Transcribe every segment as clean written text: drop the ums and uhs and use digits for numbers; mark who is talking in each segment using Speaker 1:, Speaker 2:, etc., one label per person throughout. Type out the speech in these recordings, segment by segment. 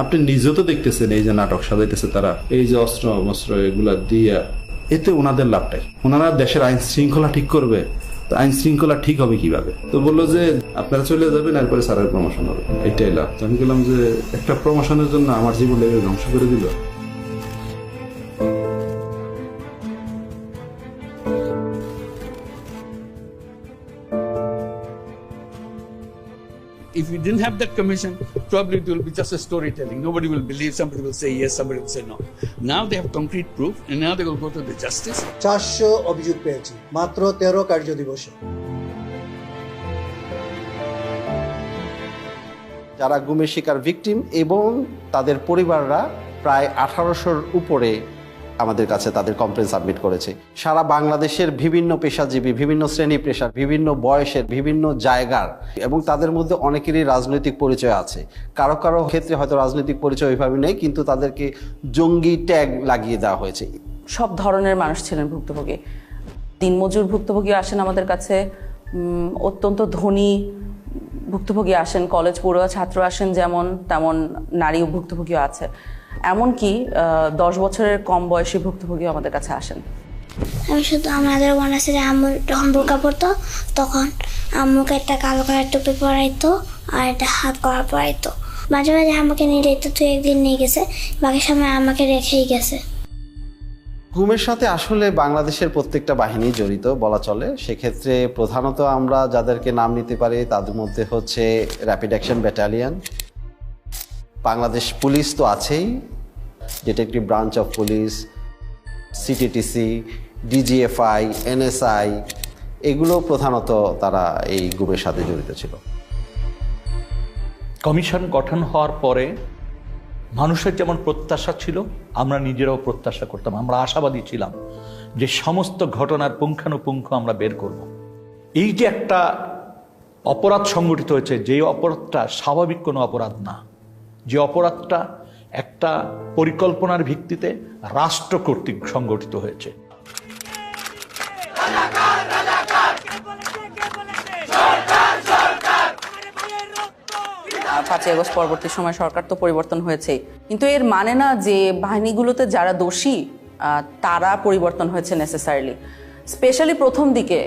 Speaker 1: আপনি নিজেও তো দেখতেছেন এই যে নাটক সাজাইতেছে তারা, এই যে অস্ত্র মস্ত্র এগুলা দিয়া, এতে ওনাদের লাভটাই। ওনারা দেশের আইন শৃঙ্খলা ঠিক করবে, তো আইন শৃঙ্খলা ঠিক হবে কিভাবে? তো বললো যে আপনারা চলে যাবেন, এরপরে স্যারের প্রমোশন হবে, এইটাই লাভ। তো আমি বললাম যে একটা প্রমোশনের জন্য আমার জীবনটা ধ্বংস করে দিল।
Speaker 2: If you didn't have that commission, probably it will be just a storytelling. Nobody will believe, somebody will say yes, somebody will say no. Now they have concrete proof, and now they will go to the justice.
Speaker 3: 400 অভিযোগ পেয়েছি মাত্র 13 কার্য দিবসে।
Speaker 4: যারা গুমের শিকার victim এবং তাদের পরিবাররা প্রায় 1800-র উপরে আমাদের কাছে তাদের কমপ্লেন সাবমিট করেছে। সারা বাংলাদেশের বিভিন্ন পেশাজীবী, বিভিন্ন শ্রেণী পেশার, বিভিন্ন বয়সের, বিভিন্ন জায়গার, এবং তাদের মধ্যে অনেকেরই রাজনৈতিক পরিচয় আছে। কারো কারো ক্ষেত্রে হয়তো রাজনৈতিক পরিচয় ওইভাবে নেই, কিন্তু তাদেরকে জঙ্গি ট্যাগ লাগিয়ে দেওয়া হয়েছে।
Speaker 5: সব ধরনের মানুষ ছিলেন ভুক্তভোগী। দিনমজুর ভুক্তভোগী আসেন আমাদের কাছে, অত্যন্ত ধনী ভুক্তভোগী আসেন, কলেজ পড়ুয়া ছাত্র আসেন, যেমন তেমন নারী ভুক্তভোগীও আছে। এমনকি 10 বছরের কম বয়সী ভুক্তভোগী আমাদের কাছে আসেন।
Speaker 6: আমি শুধু আমাদের মনে আছে যে আম্মু যখন বোরকা পরতো তখন আম্মুকে একটা কালো কালার টুপি পরাইতো আর একটা হাত করা পরাইতো। মাঝে মাঝে আমাকে নিয়ে যেত, তুই একদিন নিয়ে গেছে, বাকি সময় আমাকে রেখেই গেছে।
Speaker 4: গুমের সাথে আসলে বাংলাদেশের প্রত্যেকটা বাহিনী জড়িত বলা চলে। সেক্ষেত্রে প্রধানত আমরা যাদেরকে নাম নিতে পারি তাদের মধ্যে হচ্ছে rapid action battalion, Bangladesh police তো আছেই, detective branch of police, CTTC, DGFI, NSI, এগুলো প্রধানত তারা এই গুমের সাথে জড়িত ছিল।
Speaker 7: কমিশন গঠন হওয়ার পরে মানুষের যেমন প্রত্যাশা ছিল, আমরা নিজেরাও প্রত্যাশা করতাম, আমরা আশাবাদী ছিলাম যে সমস্ত ঘটনার পুঙ্খানুপুঙ্খ আমরা বের করব। এই যে একটা অপরাধ সংগঠিত হয়েছে, যে অপরাধটা স্বাভাবিক কোনো অপরাধ না, যে অপরাধটা একটা পরিকল্পনার ভিত্তিতে রাষ্ট্র কর্তৃক সংগঠিত হয়েছে।
Speaker 5: 5ই আগস্ট পরবর্তী সময় সরকার তো পরিবর্তন হয়েছেই, কিন্তু এর মানে না যে বাহিনীগুলোতে যারা দোষী তারা পরিবর্তন হয়েছে নেসেসারিলি। স্পেশালি প্রথম দিকে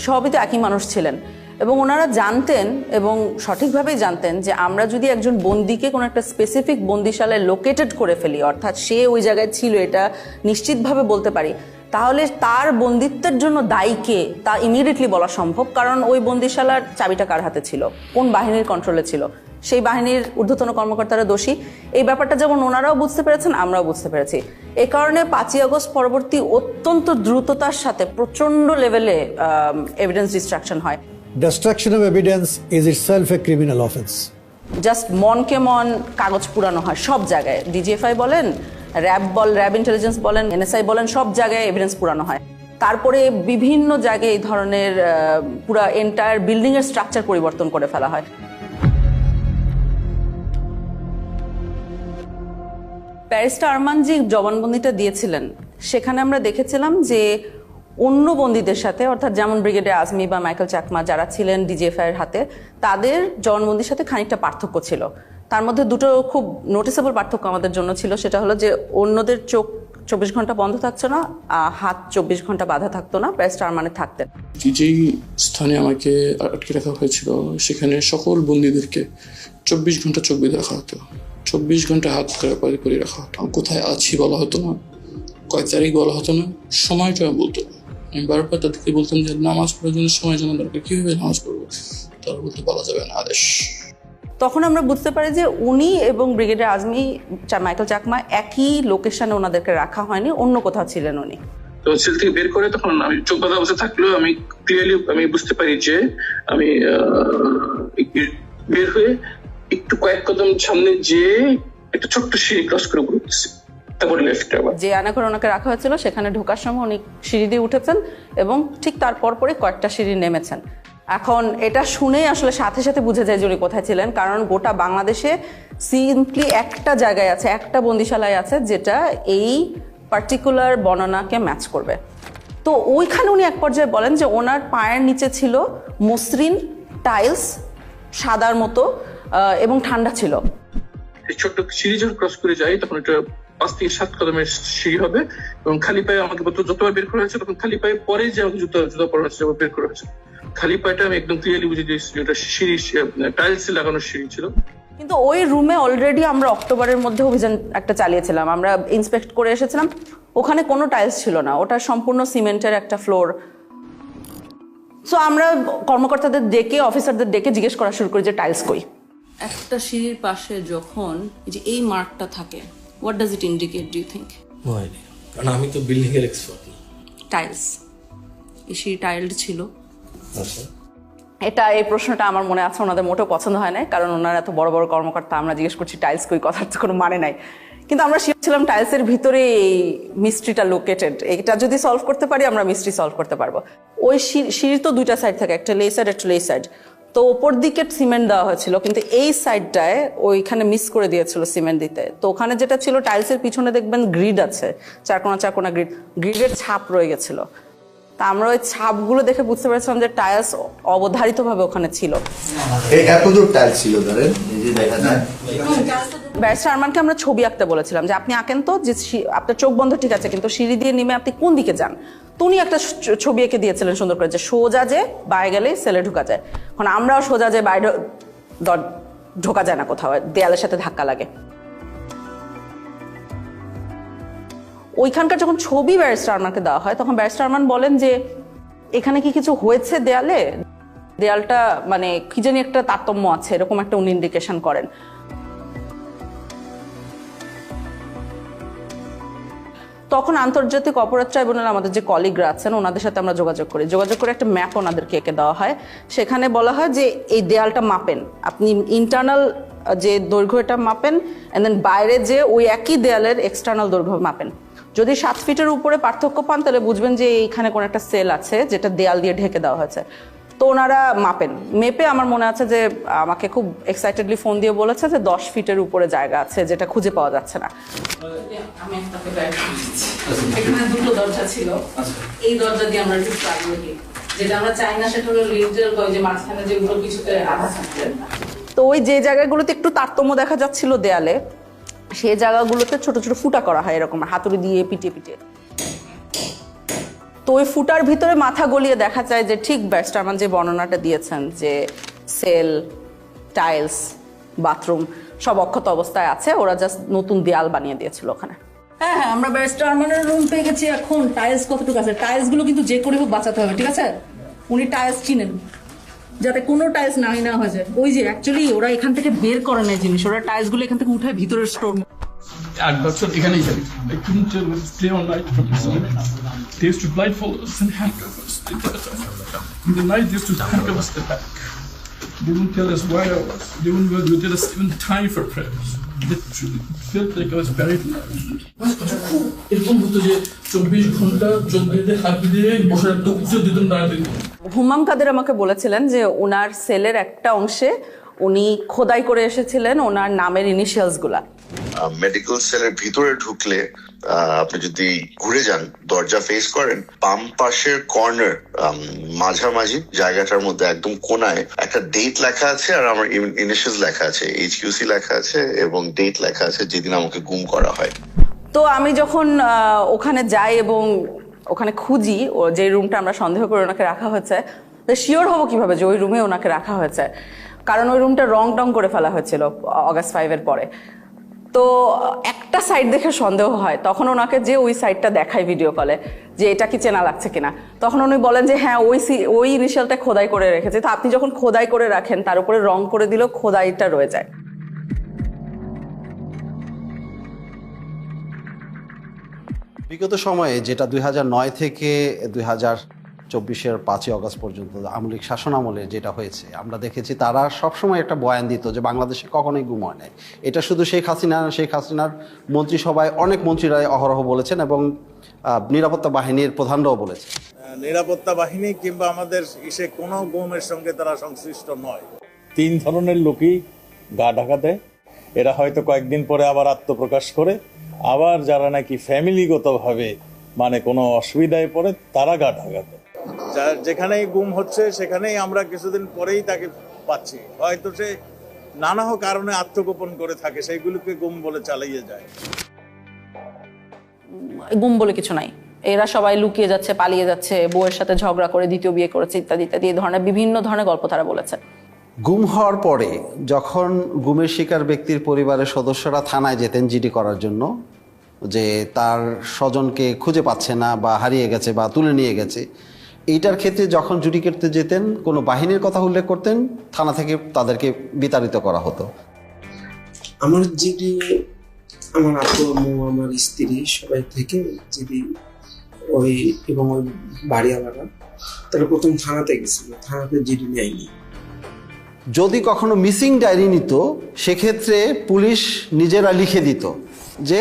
Speaker 5: সবই তো একই মানুষ ছিলেন, এবং ওনারা জানতেন এবং সঠিকভাবেই জানতেন যে আমরা যদি একজন বন্দীকে কোনো একটা স্পেসিফিক বন্দিশালায় লোকেটেড করে ফেলি, অর্থাৎ সে ওই জায়গায় ছিল এটা নিশ্চিতভাবে বলতে পারি, তাহলে তার বন্দিত্বের জন্য দায়ী কে তা ইমিডিয়েটলি বলা সম্ভব। কারণ ওই বন্দিশালার চাবিটা কার হাতে ছিল, কোন বাহিনীর কন্ট্রোলে ছিল, সেই বাহিনীর ঊর্ধ্বতন কর্মকর্তারা দোষী। এই ব্যাপারটা যেমন ওনারাও বুঝতে পেরেছেন, আমরাও বুঝতে পেরেছি। এ কারণে 5ই আগস্ট পরবর্তী অত্যন্ত দ্রুততার সাথে প্রচণ্ড লেভেলে এভিডেন্স ডিস্ট্রাকশন হয়।
Speaker 3: Destruction of evidence is itself a criminal offense.
Speaker 5: Just মনকে মন কাগজ পুরানো হয় সব জায়গায়। ডিজিএফআই বলেন, র্যাব ইন্টেলিজেন্স বলেন, এনএসআই বলেন, সব জায়গায় এভিডেন্স পুরানো হয়। তারপরে বিভিন্ন জায়গায় এই ধরনের পুরা এন্টায়ার বিল্ডিং এর স্ট্রাকচার পরিবর্তন করে ফেলা হয়। ব্যারিস্টার আরমান জি জবানবন্দিটা দিয়েছিলেন, সেখানে আমরা দেখেছিলাম যে অন্য বন্দীদের সাথে, অর্থাৎ যেমন ব্রিগেডিয়ার আজমি বা মাইকেল চাকমা যারা ছিলেন ডিজিএফআই এর হাতে, তাদের জবানবন্দির সাথে খানিকটা পার্থক্য ছিল। তার মধ্যে দুটো খুব নোটিসেবল পার্থক্য আমাদের জন্য ছিল। সেটা হলো যে অন্যদের চোখ 24 ঘন্টা বন্ধ থাকছে না, হাত 24 ঘন্টা বাঁধা থাকতো না, ব্যারিস্টার আরমানের থাকতেন।
Speaker 8: যেই স্থানে আমাকে আটকে রাখা হয়েছিল সেখানে সকল বন্দীদেরকে 24 ঘন্টা চোখ বেঁধে রাখা হতো, 24 ঘন্টা হাত করে রাখা হতো। কোথায় আছি বলা হতো না, কয় তারিখ বলা হতো না, সময়টা বলতো না। আমি বারবার তাদেরকে বলতাম যে নামাজ পড়ার জন্য সময় জানা দরকার, কিভাবে নামাজ পড়বো, তারা বলতে বলা যাবে না, আদেশ।
Speaker 5: তখন আমরা বুঝতে পারি যে উনি এবং ব্রিগেডিয়ার আজমি, মাইকেল চাকমা একই লোকেশনে ওনাদেরকে রাখা হয়নি, অন্য কোথাও ছিলেন উনি।
Speaker 8: তো সেল থেকে বের করে তখন আমি চোখ বাঁধা অবস্থা থাকলেও আমি ক্লিয়ারলি আমি বুঝতে পারি যে আমি বের হয়ে একটু কয়েক কদম সামনে যে একটা ছোট্ট সিঁড়ি ক্রস করে উঠতেছি, তারপরে লেফটে আবার
Speaker 5: যে আয়নাঘরে ওনাকে রাখা হয়েছিল সেখানে ঢোকার সময় উনি সিঁড়ি দিয়ে উঠেছেন এবং ঠিক তার পরে কয়েকটা সিঁড়ি নেমেছেন। এখন এটা শুনেই আসলে সাথে সাথে বুঝে যায় যে উনি কোথায় ছিলেন, কারণ গোটা বাংলাদেশে সিম্পলি একটা জায়গায় আছে, একটা বন্দিশালায় আছে যেটা এই পার্টিকুলার বর্ণনাকে ম্যাচ করবে। তো ওইখানে উনি এক পর্যায়ে বলেন যে ওনার পায়ের নিচে ছিল মসৃণ টাইলস, সাদার মতো, এবং ঠান্ডা ছিল।
Speaker 8: সেই ছোট্ট সিঁড়ি যখন ক্রস করে যাই তখন এটা 5 থেকে 7 কদমের সিঁড়ি হবে এবং খালি পায়ে আমাকে যতবার বের করা হয়েছে তখন খালি পায়ে পরে যে আমাকে জুতা পরা হয়েছে বের করা হয়েছে। খালি পায়েটা আমি একদম ক্লিয়ারলি বুঝে দিয়েছি এটা সিঁড়ি টাইলস লাগানো সিঁড়ি ছিল।
Speaker 5: কিন্তু ওই রুমে অলরেডি আমরা অক্টোবরের মধ্যে অভিযান একটা চালিয়েছিলাম, আমরা ইন্সপেক্ট করে এসেছিলাম, ওখানে কোনো টাইলস ছিল না, ওটা সম্পূর্ণ সিমেন্টের একটা ফ্লোর। সো আমরা কর্মকর্তাদের ডেকে, অফিসারদের ডেকে জিজ্ঞেস করা শুরু করি যে টাইলস কই। একটা সিঁড়ির পাশে যখন যে এই মার্কটা থাকে, what does it indicate, do you think?
Speaker 9: No idea, কারণ আমি তো বিল্ডিং এর এক্সপার্ট না।
Speaker 5: টাইলস, এই সিঁড়ি টাইলড ছিল।
Speaker 9: আচ্ছা,
Speaker 5: এই প্রশ্নটা আমার মনে আছে, ওনাদের মোটেও পছন্দ হয় না, কারণ ওনারা এত বড় বড় কর্মকর্তা, আমরা জিজ্ঞেস করছি টাইলস কই, কথার তো কোনো মানে নাই। কিন্তু আমরা শিখছিলাম টাইলসের ভিতরে এই মিস্ট্রিটা লোকেটেড, এটা যদি সলভ করতে পারি আমরা মিস্ট্রি সলভ করতে পারবো। ওই সিঁড়ির তো দুইটা সাইড থাকে, একটা লে সাইড একটা লে সাইড, তো ওপর দিকে সিমেন্ট দেওয়া হয়েছিল, কিন্তু এই সাইডটায় ওইখানে মিস করে দিয়েছিল সিমেন্ট দিতে। তো ওখানে যেটা ছিল টাইলসের পিছনে দেখবেন গ্রিড আছে, চারকোনা গ্রিডের ছাপ রয়ে গেছিল। তা আমরা ওই ছাপগুলো দেখে বুঝতে পেরেছিলাম যে টাইলস অবধারিতভাবে ওখানে ছিল।
Speaker 10: এতদূর টাইলস ছিল ধরেন, এই যে দেখা যায়।
Speaker 5: ব্যারিস্টার আরমানকে আমরা ছবি আঁকতে বলেছিলাম যে আপনি আঁকেন তো, যে আপনার চোখ বন্ধ ঠিক আছে, কিন্তু সিঁড়ি দিয়ে নেমে আপনি কোন দিকে যান। তো উনি একটা ছবি এঁকে দিয়েছিলেন সুন্দর করে, যে সোজা যে বাইরে গেলে সেলে ঢোকা যায়। এখন আমরাও সোজা যে বাইরে ঢোকা যায় না, কোথাও দেয়ালের সাথে ধাক্কা লাগে। ওইখানকার যখন ছবি ব্যারিস্টার আরমানকে দেওয়া হয়, তখন ব্যারিস্টার আরমান বলেন যে এখানে কি কিছু হয়েছে দেয়ালে, দেয়ালটা মানে কি জানি একটা তারতম্য আছে, এরকম একটা উনি ইন্ডিকেশন করেন। তখন আন্তর্জাতিক অপরাধ ট্রাইব্যুনাল আমাদের যে কলিগরা আছেন ওনাদের সাথে আমরা যোগাযোগ করে একটা ম্যাপ ওনাদেরকে এঁকে দেওয়া হয়। সেখানে বলা হয় যে এই দেয়ালটা মাপেন, আপনি ইন্টারনাল যে দৈর্ঘ্য এটা মাপেন, এন্ড দেন বাইরে যে ওই একই দেয়ালের এক্সটার্নাল দৈর্ঘ্য মাপেন। যদি 7 ফিটের উপরে পার্থক্য পান তাহলে বুঝবেন যে এইখানে কোনো একটা সেল আছে যেটা দেয়াল দিয়ে ঢেকে দেওয়া হয়েছে। তো ওনারা মাপেন, মেপে আমার মনে আছে যে আমাকে খুব এক্সাইটেডলি ফোন দিয়ে বলেছে যে 10 ফিটের উপরে জায়গা আছে যেটা খুঁজে পাওয়া যাচ্ছে না। আমি এখানে দুটো দরজা ছিল, এই দরজা দিয়ে আমরা ঢুকতে আগ্রহী, যেটা আমরা চাই না সেটা হলো লিন্টেল, যে মাঝখানে যেগুলো কিছুতে আধা থাকবে। তো ওই যে জায়গাগুলোতে একটু তারতম্য দেখা যাচ্ছিল দেয়ালে, সেই জায়গাগুলোতে ছোট ছোট ফুটা করা হয় এরকম হাতুড়ি দিয়ে পিটিয়ে। তো ওই ফুটার ভিতরে মাথা গলিয়ে দেখা যায় যে ঠিক ব্যারিস্টার আরমান যে বর্ণনাটা দিয়েছেন যে সেল, টাইলস, বাথরুম সব অক্ষত অবস্থায় আছে, ওরা জাস্ট নতুন দেয়াল বানিয়ে দিয়েছিল ওখানে। হ্যাঁ, আমরা ব্যারিস্টার আরমানের রুম পেয়ে গেছি। এখন টাইলস কতটুকু আছে, টাইলস গুলো কিন্তু যে করে হোক বাঁচাতে হবে, ঠিক আছে? উনি টাইলস চিনেন, যাতে কোনো টাইলস না হয়ে যায়। ওই যে অ্যাকচুয়ালি ওরা এখান থেকে বের করে নেয় জিনিস, ওরা টাইলস গুলো এখান থেকে উঠায় ভিতরের স্টোর।
Speaker 8: 8 বছর এখানেই থাকি। I couldn't tell what's day or night from the sun. They used to blindfold us and handcuff us. In the night, they used to handcuff us at the back. They wouldn't tell us where I was. They wouldn't tell us even time for prayers. Literally, it felt like I was buried alive. এরকম হতো যে 24 ঘন্টা চোখ বেঁধে হাত দিয়ে বসে একটা উচ্চ দিতেন না।
Speaker 5: হুমাম কাদের আমাকে বলেছিলেন যে ওনার সেলের একটা অংশে উনি খোদাই করে এসেছিলেন ওনার নামের ইনিশিয়ালস গুলা।
Speaker 10: মেডিকেল সেলের ভিতরে ঢুকলে আপনি যদি ঘুরে যান, দরজা ফেস করেন, বাম পাশের কর্নার মাঝামাঝি জায়গাটার মধ্যে একদম কোনায় একটা ডেট লেখা আছে আর আমার ইনিশিয়ালস লেখা আছে, HQC লেখা আছে এবং ডেট লেখা আছে যেদিন আমাকে গুম করা হয়।
Speaker 5: তো আমি যখন ওখানে যাই এবং ওখানে খুঁজি ও যে রুমটা আমরা সন্দেহ করে ওনাকে রাখা হয়েছে, শিওর হবো কিভাবে যে ওই রুমে ওনাকে রাখা হয়েছে, কারণ ওই রুমটা রং টং করে ফেলা হয়েছিল অগাস্ট 5 এর পরে। তো একটা সাইড দেখে সন্দেহ হয়, তখন ওনাকে যে ওই সাইডটা দেখায় ভিডিও কলে যে এটা কি চেনা লাগছে কিনা, তখন উনি বলেন যে হ্যাঁ ওই ইনিশিয়ালটা খোদাই করে রেখেছে। তো আপনি যখন খোদাই করে রাখেন তার উপরে রং করে দিলেও খোদাইটা রয়ে যায়।
Speaker 4: বিগত সময়ে যেটা 2009 থেকে 2024-এর 5ই অগস্ট পর্যন্ত আওয়ামী লীগ শাসন আমলে যেটা হয়েছে, আমরা দেখেছি তারা সবসময় একটা বয়ান দিত যে বাংলাদেশে কখনোই গুম হয় নাই। এটা শুধু শেখ হাসিনার মন্ত্রিসভায় অনেক মন্ত্রীরাই অহরহ বলেছেন এবং নিরাপত্তা বাহিনীর প্রধানরাও বলেছেন।
Speaker 11: নিরাপত্তা বাহিনী কিংবা আমাদের ইসে কোনো গুমের সঙ্গে তারা সংশ্লিষ্ট নয়।
Speaker 12: 3 ধরনের লোকই গা ঢাকা দেয়, এরা হয়তো কয়েকদিন পরে আবার আত্মপ্রকাশ করে, আবার যারা নাকি ফ্যামিলিগতভাবে মানে কোনো অসুবিধায় পড়ে তারা গা ঢাকা দেয়।
Speaker 11: যেখানেই গুম হচ্ছে সেখানেই আমরা কিছুদিন পরেই তাকে পাচ্ছি, হয়তো সে নানা কারণে আত্মগোপন করে থাকে, সেইগুলোকে গুম বলে চালিয়ে যায়।
Speaker 5: গুম বলে কিছু নাই, এরা সবাই লুকিয়ে যাচ্ছে, পালিয়ে যাচ্ছে, বউয়ের সাথে ঝগড়া করে দ্বিতীয় বিয়ে করেছে, ইত্যাদি ইত্যাদি, এই ধরনের বিভিন্ন ধরনের গল্প তারা বলেছে।
Speaker 4: গুম হওয়ার পরে যখন গুমের শিকার ব্যক্তির পরিবারের সদস্যরা থানায় যেতেন জিডি করার জন্য, যে তার স্বজনকে খুঁজে পাচ্ছে না বা হারিয়ে গেছে বা তুলে নিয়ে গেছে, এইটার ক্ষেত্রে যখন জুডি করতে যেতেন কোনো বাহিনীর কথা উল্লেখ করতেন, থানা থেকে তাদেরকে বিতাড়িত করা হতো।
Speaker 13: আমার জিডি, আমার আপু আম্মু, আমার স্ত্রী সবাই থেকে জিডি ওই এবং ওই বাড়িওয়ালারা তারা প্রথম থানাতে গেছিল, থানাতে জিডি নেয়নি।
Speaker 4: যদি কখনো মিসিং ডায়েরি নিত, সেক্ষেত্রে পুলিশ নিজেরা লিখে দিত যে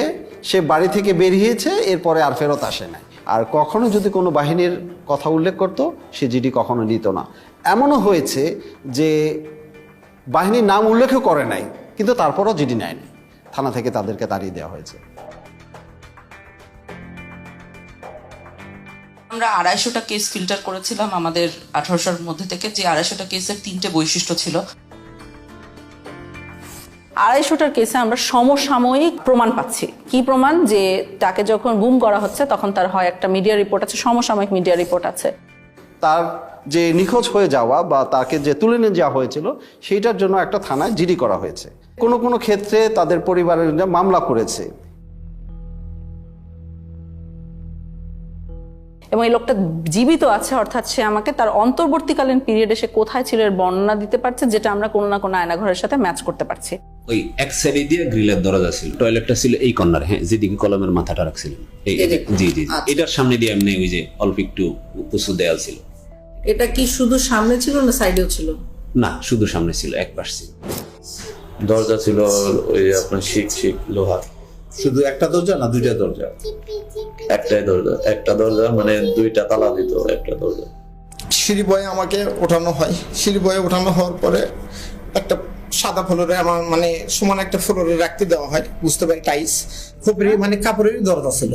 Speaker 4: সে বাড়ি থেকে বেরিয়েছে, এরপরে আর ফেরত আসে নাই। আর কখনো যদি কোনো বাহিনীর কথা উল্লেখ করত, সে জিডি কখনো নিত না। এমনও হয়েছে যে বাহিনীর নাম উল্লেখও করে নাই, কিন্তু তারপরও জিডি নেয়নি, থানা থেকে তাদেরকে তাড়িয়ে দেওয়া হয়েছে।
Speaker 5: আমরা 250টা কেস ফিল্টার করেছিলাম আমাদের 1800-র মধ্যে থেকে, যে 250টা কেসের 3টে বৈশিষ্ট্য ছিল। 250টার কেসে আমরা সমসাময়িক প্রমাণ পাচ্ছি। কি প্রমাণ? যে তাকে যখন গুম করা হচ্ছে তখন তার হয় একটা মিডিয়া রিপোর্ট আছে, সমসাময়িক মিডিয়া রিপোর্ট আছে।
Speaker 4: তার যে নিখোঁজ হয়ে যাওয়া বা তাকে যে তুলে নিয়ে যাওয়া হয়েছিল, সেইটার জন্য একটা থানায় জিডি করা হয়েছে। কোনো কোনো ক্ষেত্রে তাদের পরিবারের মামলা করেছে।
Speaker 5: এবং এই লোকটা জীবিত আছে, অর্থাৎ সে আমাকে তার অন্তর্বর্তীকালীন পিরিয়ডে সে কোথায় ছিল এর বর্ণনা দিতে পারছে, যেটা আমরা কোনো না কোনো আয়নাঘরের সাথে ম্যাচ করতে পারছি।
Speaker 14: ওই এক সাইডে দিয়ে গ্রিলের দরজা ছিল, টয়লেটটা ছিল এই কর্নার, হ্যাঁ, যেদিকে কলমের মাথাটা রাখছিলেন, জি জি, এটার সামনে দিয়ে এমনি ওই যে অল্প একটু উঁচু দেয়াল ছিল।
Speaker 5: এটা কি শুধু সামনে ছিল না সাইডেও ছিল?
Speaker 14: না, শুধু সামনে ছিল, এক পাশ ছিল।
Speaker 1: দরজা ছিল ওই আপনার শিক লোহার। শুধু একটা দরজা না দুইটা দরজা? একটাই দরজা, একটা দরজা মানে দুইটা তালা দিত একটা দরজা।
Speaker 13: সিঁড়ি বয়ে আমাকে ওঠানো হয়, সিঁড়ি বয়ে ওঠানো হওয়ার পরে একটা সাদা ফ্লোরে আমার মানে সমান একটা ফ্লোরে রাখতে দেওয়া হয়, বুঝতে পারি টাইস খোপের মানে কাপড়ের দরজা ছিল।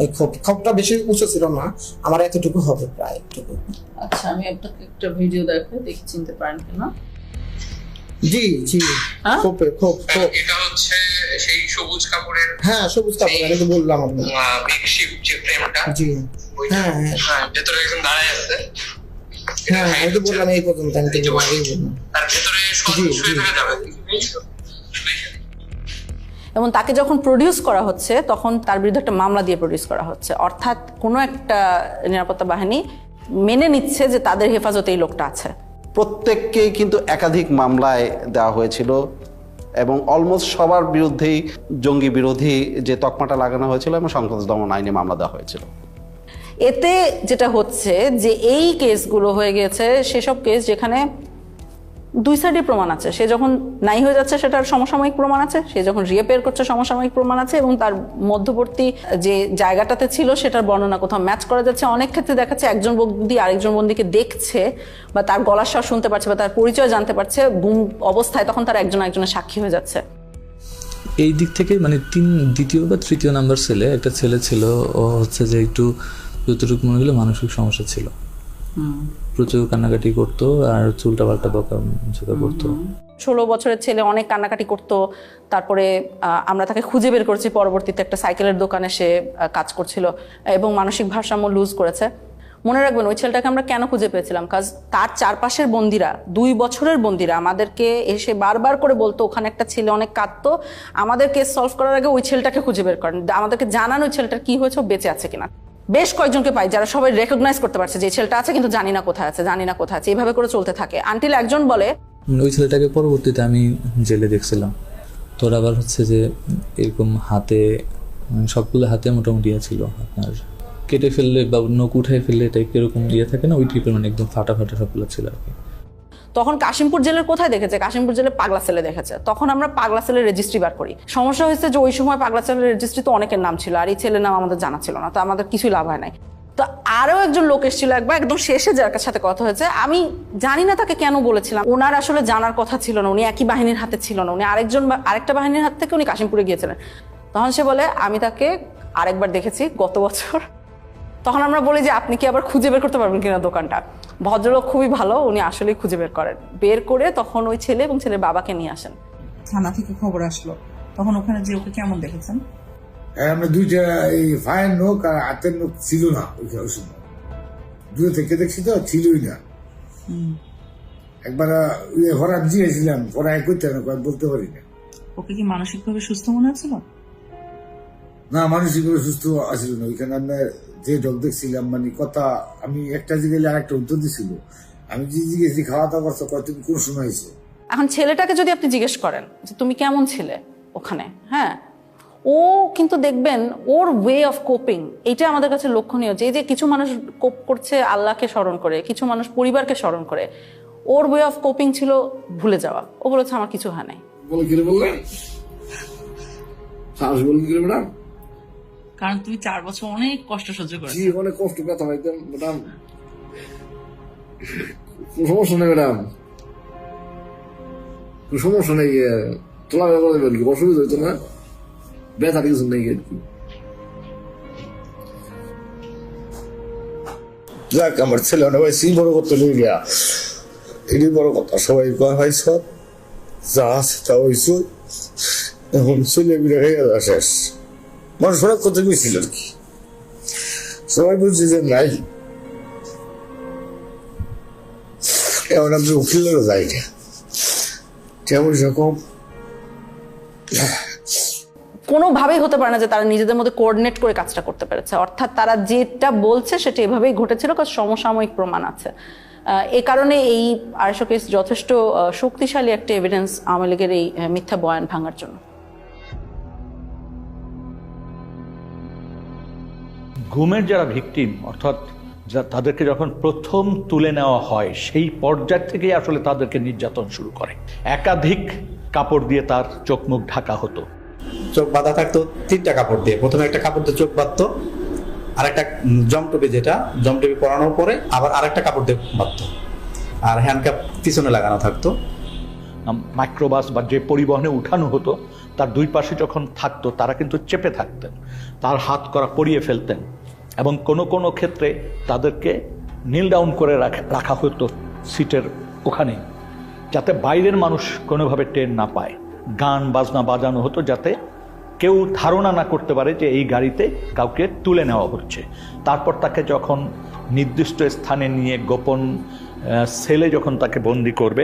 Speaker 13: ওই খোপটা বেশি উঁচু ছিল না, আমার এতটুকু হবে প্রায় এতটুকু।
Speaker 5: আচ্ছা, আমি আপনাকে একটা ভিডিও দেখাই, দেখি চিনতে পারেন কিনা।
Speaker 13: জি জি, খোপে খোপ খোপ।
Speaker 15: এটা হচ্ছে সেই সবুজ কাপড়ের,
Speaker 13: হ্যাঁ সবুজ কাপড়, আমি তো বললাম আপনাকে
Speaker 15: মেকশিফট যে ফ্রেমটা।
Speaker 13: জি হ্যাঁ
Speaker 15: হ্যাঁ, ভেতরে একজন দাঁড়ায় আছে।
Speaker 13: হ্যাঁ আমি তো বললাম এই পর্যন্ত, আমি তো আগেই বললাম।
Speaker 15: আর ভেতরে শুয়ে থাকা যাবে।
Speaker 5: এবং তাকে যখন প্রডিউস করা হচ্ছে তখন তার বিরুদ্ধে একটা মামলা দিয়ে প্রডিউস করা হচ্ছে, অর্থাৎ কোনো একটা নিরাপত্তা বাহিনী মেনে নিচ্ছে যে তাদের হেফাজতে এই লোকটা আছে।
Speaker 4: প্রত্যেককেই কিন্তু একাধিক মামলায় দেওয়া হয়েছিল এবং অলমোস্ট সবার বিরুদ্ধেই জঙ্গি বিরোধী যে তকমাটা লাগানো হয়েছিল এবং সন্ত্রাস দমন আইনে মামলা দেওয়া হয়েছিল।
Speaker 5: এতে যেটা হচ্ছে যে এই কেসগুলো হয়ে গেছে সেসব কেস যেখানে দুই সাইডে প্রমাণ আছে। সে যখন নাই হয়ে যাচ্ছে সেটার সমসাময়িক প্রমাণ আছে, সে যখন রিঅ্যাপিয়ার করছে সমসাময়িক প্রমাণ আছে, এবং তার মধ্যবর্তী যে জায়গাটাতে ছিল সেটার বর্ণনা কোথাও ম্যাচ করা যাচ্ছে। অনেক ক্ষেত্রে দেখাচ্ছে একজন বন্দী আরেকজন বন্দীকে দেখছে বা তার গলার স্বর শুনতে পারছে বা তার পরিচয় জানতে পারছে গুম অবস্থায়, তখন তার একজন একজনের সাক্ষী হয়ে যাচ্ছে।
Speaker 16: এই দিক থেকে মানে দ্বিতীয় বা তৃতীয় নাম্বার ছেলে, একটা ছেলে ছিল, ও হচ্ছে যে একটু যতটুকু মনে হলো মানসিক সমস্যা ছিল, প্রচুর কান্নাকাটি করতো আর চুলটা পাল্টা বকা করতো।
Speaker 5: 16 বছরের ছেলে, অনেক কান্নাকাটি করতো। তারপরে আমরা তাকে খুঁজে বের করেছি, পরবর্তীতে একটা সাইকেলের দোকানে সে কাজ করছিল এবং মানসিক ভারসাম্য লুজ করেছে। মনে রাখবেন ওই ছেলেটাকে আমরা কেন খুঁজে পেয়েছিলাম, কাজ তার চারপাশের বন্দিরা, 2 বছরের বন্দিরা আমাদেরকে এসে বারবার করে বলতো ওখানে একটা ছেলে অনেক কাঁদতো, আমাদের কেস সলভ করার আগে ওই ছেলেটাকে খুঁজে বের করেন, আমাদেরকে জানান ওই ছেলেটার কি হয়েছে, বেঁচে আছে কিনা। বেশ কয়েকজনকে পাই যারা সবাই রেকগনাইজ করতে পারছে যে ছেলেটা আছে কিন্তু জানি না কোথায় আছে, জানি না কোথায় আছে, এইভাবে করে চলতে থাকে আনটিল একজন বলে।
Speaker 16: ওই ছেলেটাকে পরবর্তীতে আমি জেলে দেখছিলাম, তোর আবার হচ্ছে যে এরকম হাতে সবগুলো হাতে মোটামুটি ছিল, আপনার কেটে ফেললে বা নখ উঠাই ফেললে টাইপ এরকম ইয়ে থাকে না, ওই টাইপের মানে একদম ফাটা ফাটা সবগুলো ছিল আর কি।
Speaker 5: তখন কাশিমপুর জেলের কোথায় দেখেছে, কাশিমপুর জেলে পাগলা সেলে দেখেছে, তখন আমরা পাগলা সেলের রেজিস্ট্রি বার করি। সমস্যা হয়েছে যে ওই সময় পাগলা সেলের রেজিস্ট্রি তো অনেকের নাম ছিল, আর এই ছেলের নাম আমাদের জানা ছিল না, তো আমাদের কিছুই লাভ হয় নাই। তো আরও একজন লোক এসেছিল একবার, একদম শেষে যার সাথে কথা হয়েছে, আমি জানি না তাকে কেন বলেছিলাম, ওনার আসলে জানার কথা ছিল না, উনি একই বাহিনীর হাতে ছিল না, উনি আরেকটা বাহিনীর হাত থেকে উনি কাশিমপুরে গিয়েছিলেন। তখন সে বলে আমি তাকে আরেকবার দেখেছি গত বছর। তখন আমরা বলি যে আপনি কি আবার খুঁজে বের করতে পারবেন কিনা দোকানটা, ভদ্রলোক খুবই ভালো, উনি আসলেই খুঁজে বের করে তখন ওই ছেলে এবং ছেলের বাবাকে নিয়ে আসেন।
Speaker 17: থানা থেকে খবর আসলো, তখন ওখানে যে ওকে কেমন দেখেছেন?
Speaker 18: আমরা দুইটা এই ফায়ের নোক আর হাতের নোক ছিল না ওই সময়, দূরে থেকে দেখছি তো ছিলই না। একবার হরাক দিয়েছিলাম, পড়াই করতে না, বলতে পারি না।
Speaker 17: ওকে কি মানসিকভাবে সুস্থ মনে হচ্ছিল?
Speaker 18: না, মানসিকভাবে সুস্থ আসছিল না। ওইখানে আমরা যে ডক দেখছিলাম, মানে কথা আমি একটা জিজ্ঞেস আর একটা উত্তর দিছিল। আমি যে জিজ্ঞেস খাওয়া দাওয়া করছো, তুমি কোন সময় হয়েছে?
Speaker 5: এখন ছেলেটাকে যদি আপনি জিজ্ঞেস করেন যে তুমি কেমন ছিলে ওখানে, হ্যাঁ, ও কিন্তু দেখবেন ওর ওয়ে অফ কোপিং, এটা আমাদের কাছে লক্ষণীয়। যে কিছু মানুষ কোপ করছে আল্লাহকে স্মরণ করে, কিছু মানুষ পরিবারকে স্মরণ করে, ওর ওয়ে অফ কোপিং ছিল ভুলে যাওয়া। ও বলেছে আমার কিছু হয় নাই।
Speaker 17: কারণ তুমি 4 বছর অনেক কষ্ট সহ্য করেছো।
Speaker 18: অনেক কষ্ট, ব্যথা পাইতাম ম্যাডাম। সমস্যা নেই ম্যাডাম, সমস্যা নেই, তোলা অসুবিধা হইতো না, ব্যথা কিছু নেই আর কি। যাক, আমার ছেলে অনেক ভাই বড় করতে নিয়ে গিয়া, এটি বড় কথা। সবাই ভাই সব যা আছে তা হয়েছ, এখন ছেলে বিড়ে হয়ে গেল শেষ। মানুষ অনেক কথা গেছিল আর কি, সবাই বুঝছে যে নাই। এখন আমি উকিলেরও যাই না, কেমন সেরকম
Speaker 5: কোনোভাবেই হতে পারে না যে তারা নিজেদের মধ্যে কোঅর্ডিনেট করে কাজটা করতে পেরেছে। অর্থাৎ তারা যেটা বলছে সেটা এভাবেই ঘটেছিল, কারণ সমসাময়িক প্রমাণ আছে। এই কারণে এই 250 কেস যথেষ্ট শক্তিশালী একটা এভিডেন্স আওয়ামী লীগের এই মিথ্যা বয়ান ভাঙার জন্য।
Speaker 7: গুমের যারা ভিকটিম, অর্থাৎ তাদেরকে যখন প্রথম তুলে নেওয়া হয় সেই পর্যায় থেকেই আসলে তাদেরকে নির্যাতন শুরু করে। একাধিক কাপড় দিয়ে তার চোখ মুখ ঢাকা হতো।
Speaker 19: চোখ বাঁধা থাকতো 3টা কাপড় দিয়ে। প্রথমে একটা কাপড় দিয়ে চোখ বাঁধতো, আর একটা জমটুপি, যেটা জমটুপি পরানোর পরে আবার আরেকটা কাপড় দিয়ে বাঁধতো, আর হ্যান্ডকাপ পিছনে লাগানো থাকতো।
Speaker 7: মাইক্রোবাস বা যে পরিবহনে উঠানো হতো তার 2 পাশে যখন থাকতো তারা কিন্তু চেপে থাকতেন, তার হাত করা পরিয়ে ফেলতেন, এবং কোনো কোনো ক্ষেত্রে তাদেরকে নীল ডাউন করে রাখা হতো সিটের ওখানে, যাতে বাইরের মানুষ কোনোভাবে টের না পায়। গান বাজনা বাজানো হতো যাতে কেউ ধারণা না করতে পারে যে এই গাড়িতে কাউকে তুলে নেওয়া হচ্ছে। তারপর তাকে যখন নির্দিষ্ট স্থানে নিয়ে গোপন সেলে যখন তাকে বন্দি করবে,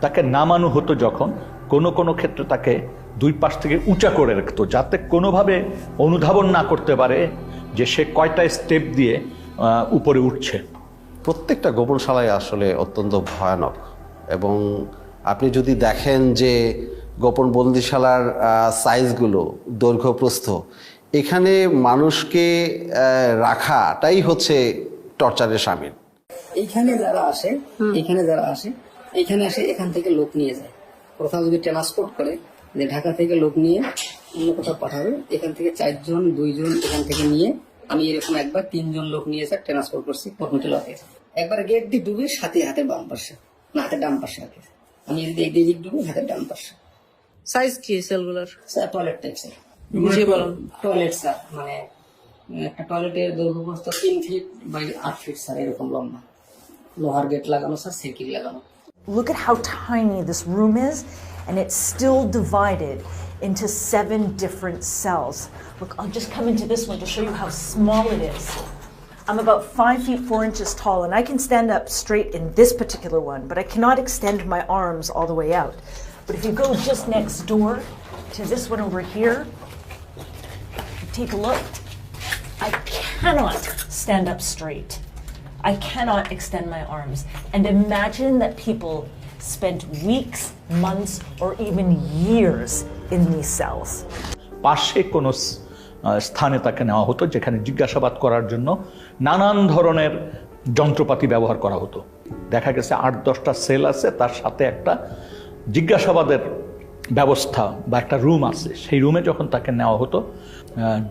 Speaker 7: তাকে নামানো হতো যখন, কোনো কোনো ক্ষেত্রে তাকে 2 পাশ থেকে উঁচা করে রাখতো, যাতে কোনোভাবে অনুধাবন না করতে পারে যে সে কয়টা স্টেপ দিয়ে উপরে উঠছে।
Speaker 4: প্রত্যেকটা গোপনশালায় আসলে অত্যন্ত ভয়ানক। এবং আপনি যদি দেখেন যে গোপন বন্দিশালার সাইজগুলো, দৈর্ঘ্য প্রস্থ, এখানে মানুষকে রাখাটাই হচ্ছে টর্চারের শামিল।
Speaker 20: এইখানে যারা আসে এখানে আসে এখান থেকে লোক নিয়ে যায়। প্রথম যদি ট্রান্সপোর্ট করে যে ঢাকা থেকে লোক নিয়ে অন্য কোথাও পাঠাবে, এখান থেকে 4 জন 2 জন এখান থেকে নিয়ে, আমি এরকম একবার 3 জন লোক নিয়ে এসে ট্রান্সপোর্ট করছি হোটেলে। একবার গেট দিয়ে ডুবে, সাথে হাতে বাম পাশে, না হাতে ডান পাশে হাতে, আমি যদি এদিক ডুবে হাতে ডান পাশে।
Speaker 17: সাইজ কি সেলগুলোর?
Speaker 20: টয়লেট টাইপ স্যার,
Speaker 17: বুঝিয়ে বলুন।
Speaker 20: টয়লেট স্যার, মানে একটা টয়লেটের দৈর্ঘ্য প্রস্থ 3 ফিট বাই 8 ফিট স্যার, এরকম লম্বা। লোহার গেট লাগানো স্যার, সাইকেল লাগানো।
Speaker 21: Look at how tiny this room is, and it's still divided into 7 different cells. Look, I'll just come into this one to show you how small it is. I'm about 5 feet 4 inches tall, and I can stand up straight in this particular one, but I cannot extend my arms all the way out. But if you go just next door to this one over here, take a look. I cannot stand up straight. I cannot extend my arms. And imagine that people spent weeks, months, or even years in these cells.
Speaker 7: পাশে কোনো স্থানে তাকে নেওয়া হতো যেখানে জিজ্ঞাসাবাদ করার জন্য নানান ধরনের যন্ত্রপাতি ব্যবহার করা হতো। দেখা গেছে 8-10টা সেল আছে, তার সাথে একটা জিজ্ঞাসাবাদের ব্যবস্থা বা একটা রুম আছে। সেই রুমে যখন তাকে নেওয়া হতো,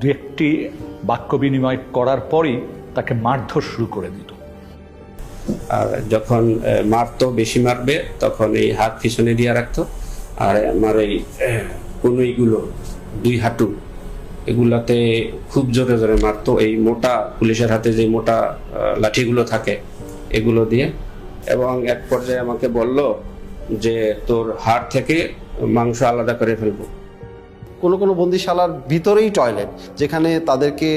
Speaker 7: 2-1টি বাক্য বিনিময় করার পরই তাকে মারধর শুরু করে দিত।
Speaker 14: আর যখন মারতো, বেশি মারবে, তখন এই হাত পিছনে দিয়ে রাখতো, আর আমার এই কনুইগুলো, 2 হাঁটু, এগুলাতে খুব জোরে জোরে মারতো। এই মোটা পুলিশের হাতে যে মোটা লাঠিগুলো থাকে, এগুলো দিয়ে, এবং এক পর্যায়ে আমাকে বলল যে তোর হাড় থেকে মাংস আলাদা করে ফেলবো।
Speaker 4: কোনো কোনো বন্দিশালার ভিতরেই টয়লেট, যেখানে তাদেরকে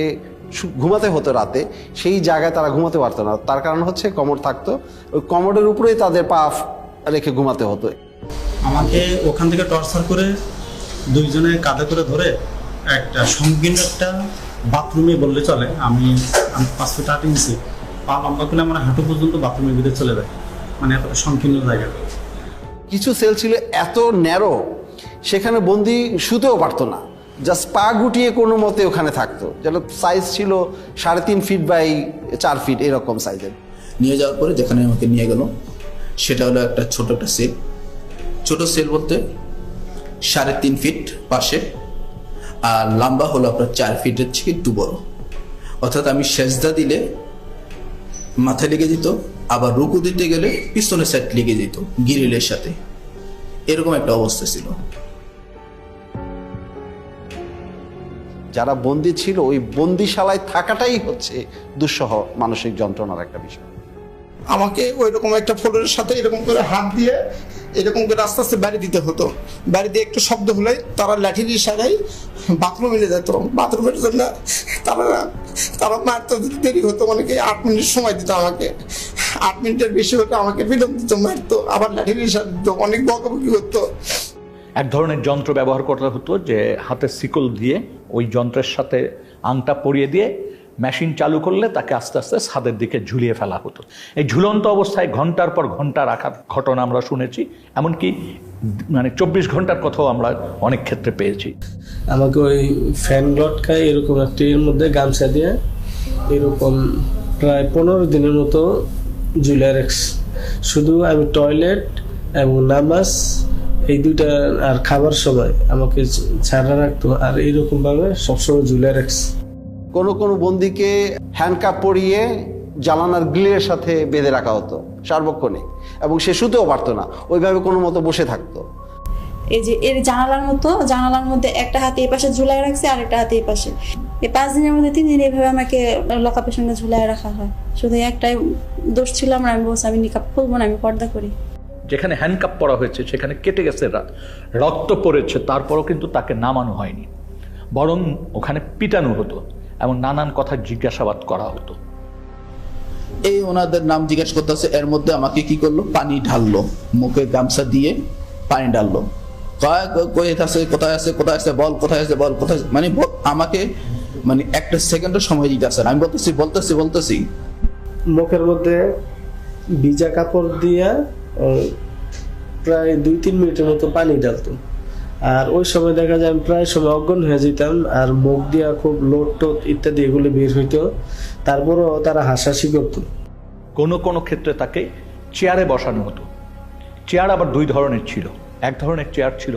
Speaker 4: ঘুমাতে হতো রাতে, সেই জায়গায় তারা ঘুমাতে পারতো না। তার কারণ হচ্ছে কমোড থাকতো, ওই কমোডের উপরেই তাদের পা রেখে ঘুমাতে হতো।
Speaker 2: আমাকে ওখান থেকে টর্চার করে দুইজনে কাঁধে করে ধরে একটা সংকীর্ণ একটা বাথরুমে বললে চলে, আমি 5 ফিট 8 ইঞ্চি পা লম্বা করলে আমার হাঁটু পর্যন্ত বাথরুমের ভিতরে চলে যায়, মানে এত সংকীর্ণ জায়গা।
Speaker 4: কিছু সেল ছিল এত ন্যারো, সেখানে বন্দি শুতেও পারতো না, জাস্ট পা গুটিয়ে কোনো মতে ওখানে থাকতো। যেন সাইজ ছিল 3.5 ফিট বাই 4 ফিট এরকম সাইজের।
Speaker 22: নিয়ে যাওয়ার পরে যেখানে আমাকে নিয়ে গেল সেটা হলো একটা ছোট একটা সেল। ছোট সেল বলতে 3.5 ফিট পাশে, আর লম্বা হলো আপনার 4 ফিটের থেকে একটু বড়। অর্থাৎ আমি সেজদা দিলে মাথায় লেগে যেত, আবার রুকু দিতে গেলে পিছনের সাইড লেগে যেত গ্রিলের সাথে, এরকম একটা অবস্থা ছিল।
Speaker 4: যারা বন্দি ছিল ওই বন্দিশালায় থাকাটাই হচ্ছে দুঃসহ মানসিক যন্ত্রণার একটা বিষয়।
Speaker 13: আমাকে ওই রকম একটা ফ্লোরের সাথে এরকম করে হাত দিয়ে এরকম করে আস্তে আস্তে বাড়ি দিতে হতো। বাড়ি দিয়ে একটু শব্দ হলে তারা লাঠির ইশারায় বাথরুমে নিয়ে যেত। বাথরুমের জন্য তারা মারতে দেরি হতো, অনেকে 8 মিনিট সময় দিত আমাকে। 8 মিনিটের বেশি হতো আমাকে বিলম্ব দিত, মারতো, আবার লাঠির ইশারা দিত, অনেক বকাবকি করতো।
Speaker 7: এক ধরনের যন্ত্র ব্যবহার করতে হতো, যে হাতে শিকল দিয়ে ওই যন্ত্রের সাথে আংটা পরিয়ে দিয়ে মেশিন চালু করলে তাকে আস্তে আস্তে ছাদের দিকে ঝুলিয়ে ফেলা হতো। এই ঝুলন্ত অবস্থায় ঘন্টার পর ঘন্টা রাখার ঘটনা আমরা শুনেছি, এমনকি মানে 24 ঘন্টার কথাও আমরা অনেক ক্ষেত্রে পেয়েছি।
Speaker 9: আমাকে ওই ফ্যান লটকায় এরকম একটি এর মধ্যে গামছা দিয়ে এরকম প্রায় 15 দিনের মতো ঝুলিয়ে রাখছে। শুধু আমি টয়লেট এবং নামাজ এই দুইটা আর খাবার সময় আমাকে ছাড়া রাখতো, আর এইরকম ভাবে সবসময় ঝুলিয়ে রাখছে।
Speaker 4: কোনো কোনো বন্দিকে হ্যান্ডকাপ পরিয়ে জানালার গ্রিলের সাথে বেঁধে রাখা হতো সার্বক্ষণিক, এবং সে শুতেও পারতো না, ওইভাবে কোনো মতো বসে থাকতো।
Speaker 23: এই যে এর জানালার মধ্যে একটা হাতে এই পাশে ঝুলাই রাখছে, আর একটা হাতে এই পাশে। এই 5 দিনের মধ্যে 3 দিন এইভাবে আমাকে লকআপের সঙ্গে ঝুলাই রাখা হয়। শুধু একটাই দোষ ছিল আমার, আমি বলছি আমি নিকাব খুলবো না, আমি পর্দা করি।
Speaker 7: যেখানে হ্যান্ডকাপ পরা হয়েছে সেখানে কেটে গেছে, রক্ত পড়েছে, তারপরও কিন্তু তাকে নামানো হয়নি, বরং ওখানে পিটানো হতো এবং নানান কথা জিজ্ঞাসাবাদ করা হতো।
Speaker 22: এই ওনাদের নাম জিজ্ঞাসা করতেছে, এর মধ্যে আমাকে কি করলো, পানি ঢাললো, মুখে গামছা দিয়ে পানি ঢাললো। কোথায় আছে বল, কোথায় আছে বল, কোথায়, মানে আমাকে মানে একটা সেকেন্ডের সময় দিতে আসে। আমি বলতেছি
Speaker 9: মুখের মধ্যে ভিজা কাপড় দিয়া প্রায় 2-3 মিনিটের মতো পানি ঢালতো, আর ওই সময় দেখা যায় আমি প্রায় সময় অজ্ঞান হয়ে যেতাম, আর মুখ দিয়া খুব লোট টোট ইত্যাদি এগুলো বের হইতো, তারপরও তারা হাসাহাসি করতো।
Speaker 7: কোনো কোনো ক্ষেত্রে তাকে চেয়ারে বসানো হতো। চেয়ার আবার 2 ধরনের ছিল। এক ধরনের চেয়ার ছিল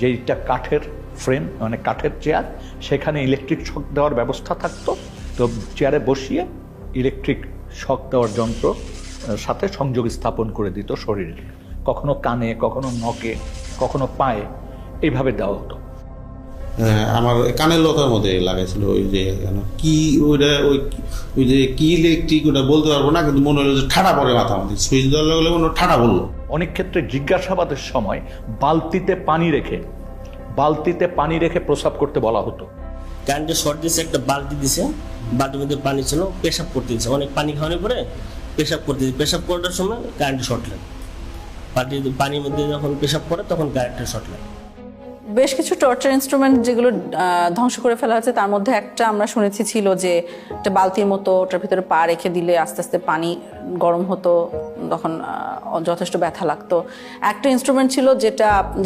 Speaker 7: যেটা কাঠের ফ্রেম, মানে কাঠের চেয়ার, সেখানে ইলেকট্রিক শক দেওয়ার ব্যবস্থা থাকতো। তো চেয়ারে বসিয়ে ইলেকট্রিক শক দেওয়ার যন্ত্র সাথে সংযোগ স্থাপন করে দিত শরীরে, কখনো কানে, কখনো নখে, কখনো পায়ে, এইভাবে দেওয়া হতো।
Speaker 24: আমার কানের লতার মধ্যে লাগাইছিল ওই যে কি ওইটা ওই যে কি ইলেকট্রিক ওটা বলতে পারবো না, কিন্তু মনে হলো যে ঠাডা পড়ে মাথা আমাদের সুইচ দেওয়ার লাগলে মনে ঠাডা বললো।
Speaker 7: অনেক ক্ষেত্রে জিজ্ঞাসাবাদের সময় বালতিতে পানি রেখে প্রস্রাব করতে বলা হতো।
Speaker 25: কারেন্টে শর্ট দিয়েছে, একটা বালতি দিছে, বালতির মধ্যে পানি ছিল, পেশাব করতে দিচ্ছে, অনেক পানি খাওয়ানোর পরে পেশাব করতে দিচ্ছে। পেশাব করার সময় কারেন্টে শর্ট লাগে, পানির মধ্যে যখন পেশাব করে তখন কারেন্টে শর্ট লাগে।
Speaker 5: বেশ কিছু টর্চার ইনস্ট্রুমেন্ট যেগুলো ধ্বংস করে ফেলা হয়েছে, তার মধ্যে একটা আমরা শুনেছি ছিল যে একটা বালতির মতো, ওটার ভিতরে পা রেখে দিলে আস্তে আস্তে পানি গরম হতো, তখন যথেষ্ট ব্যথা লাগতো। একটা ইনস্ট্রুমেন্ট ছিল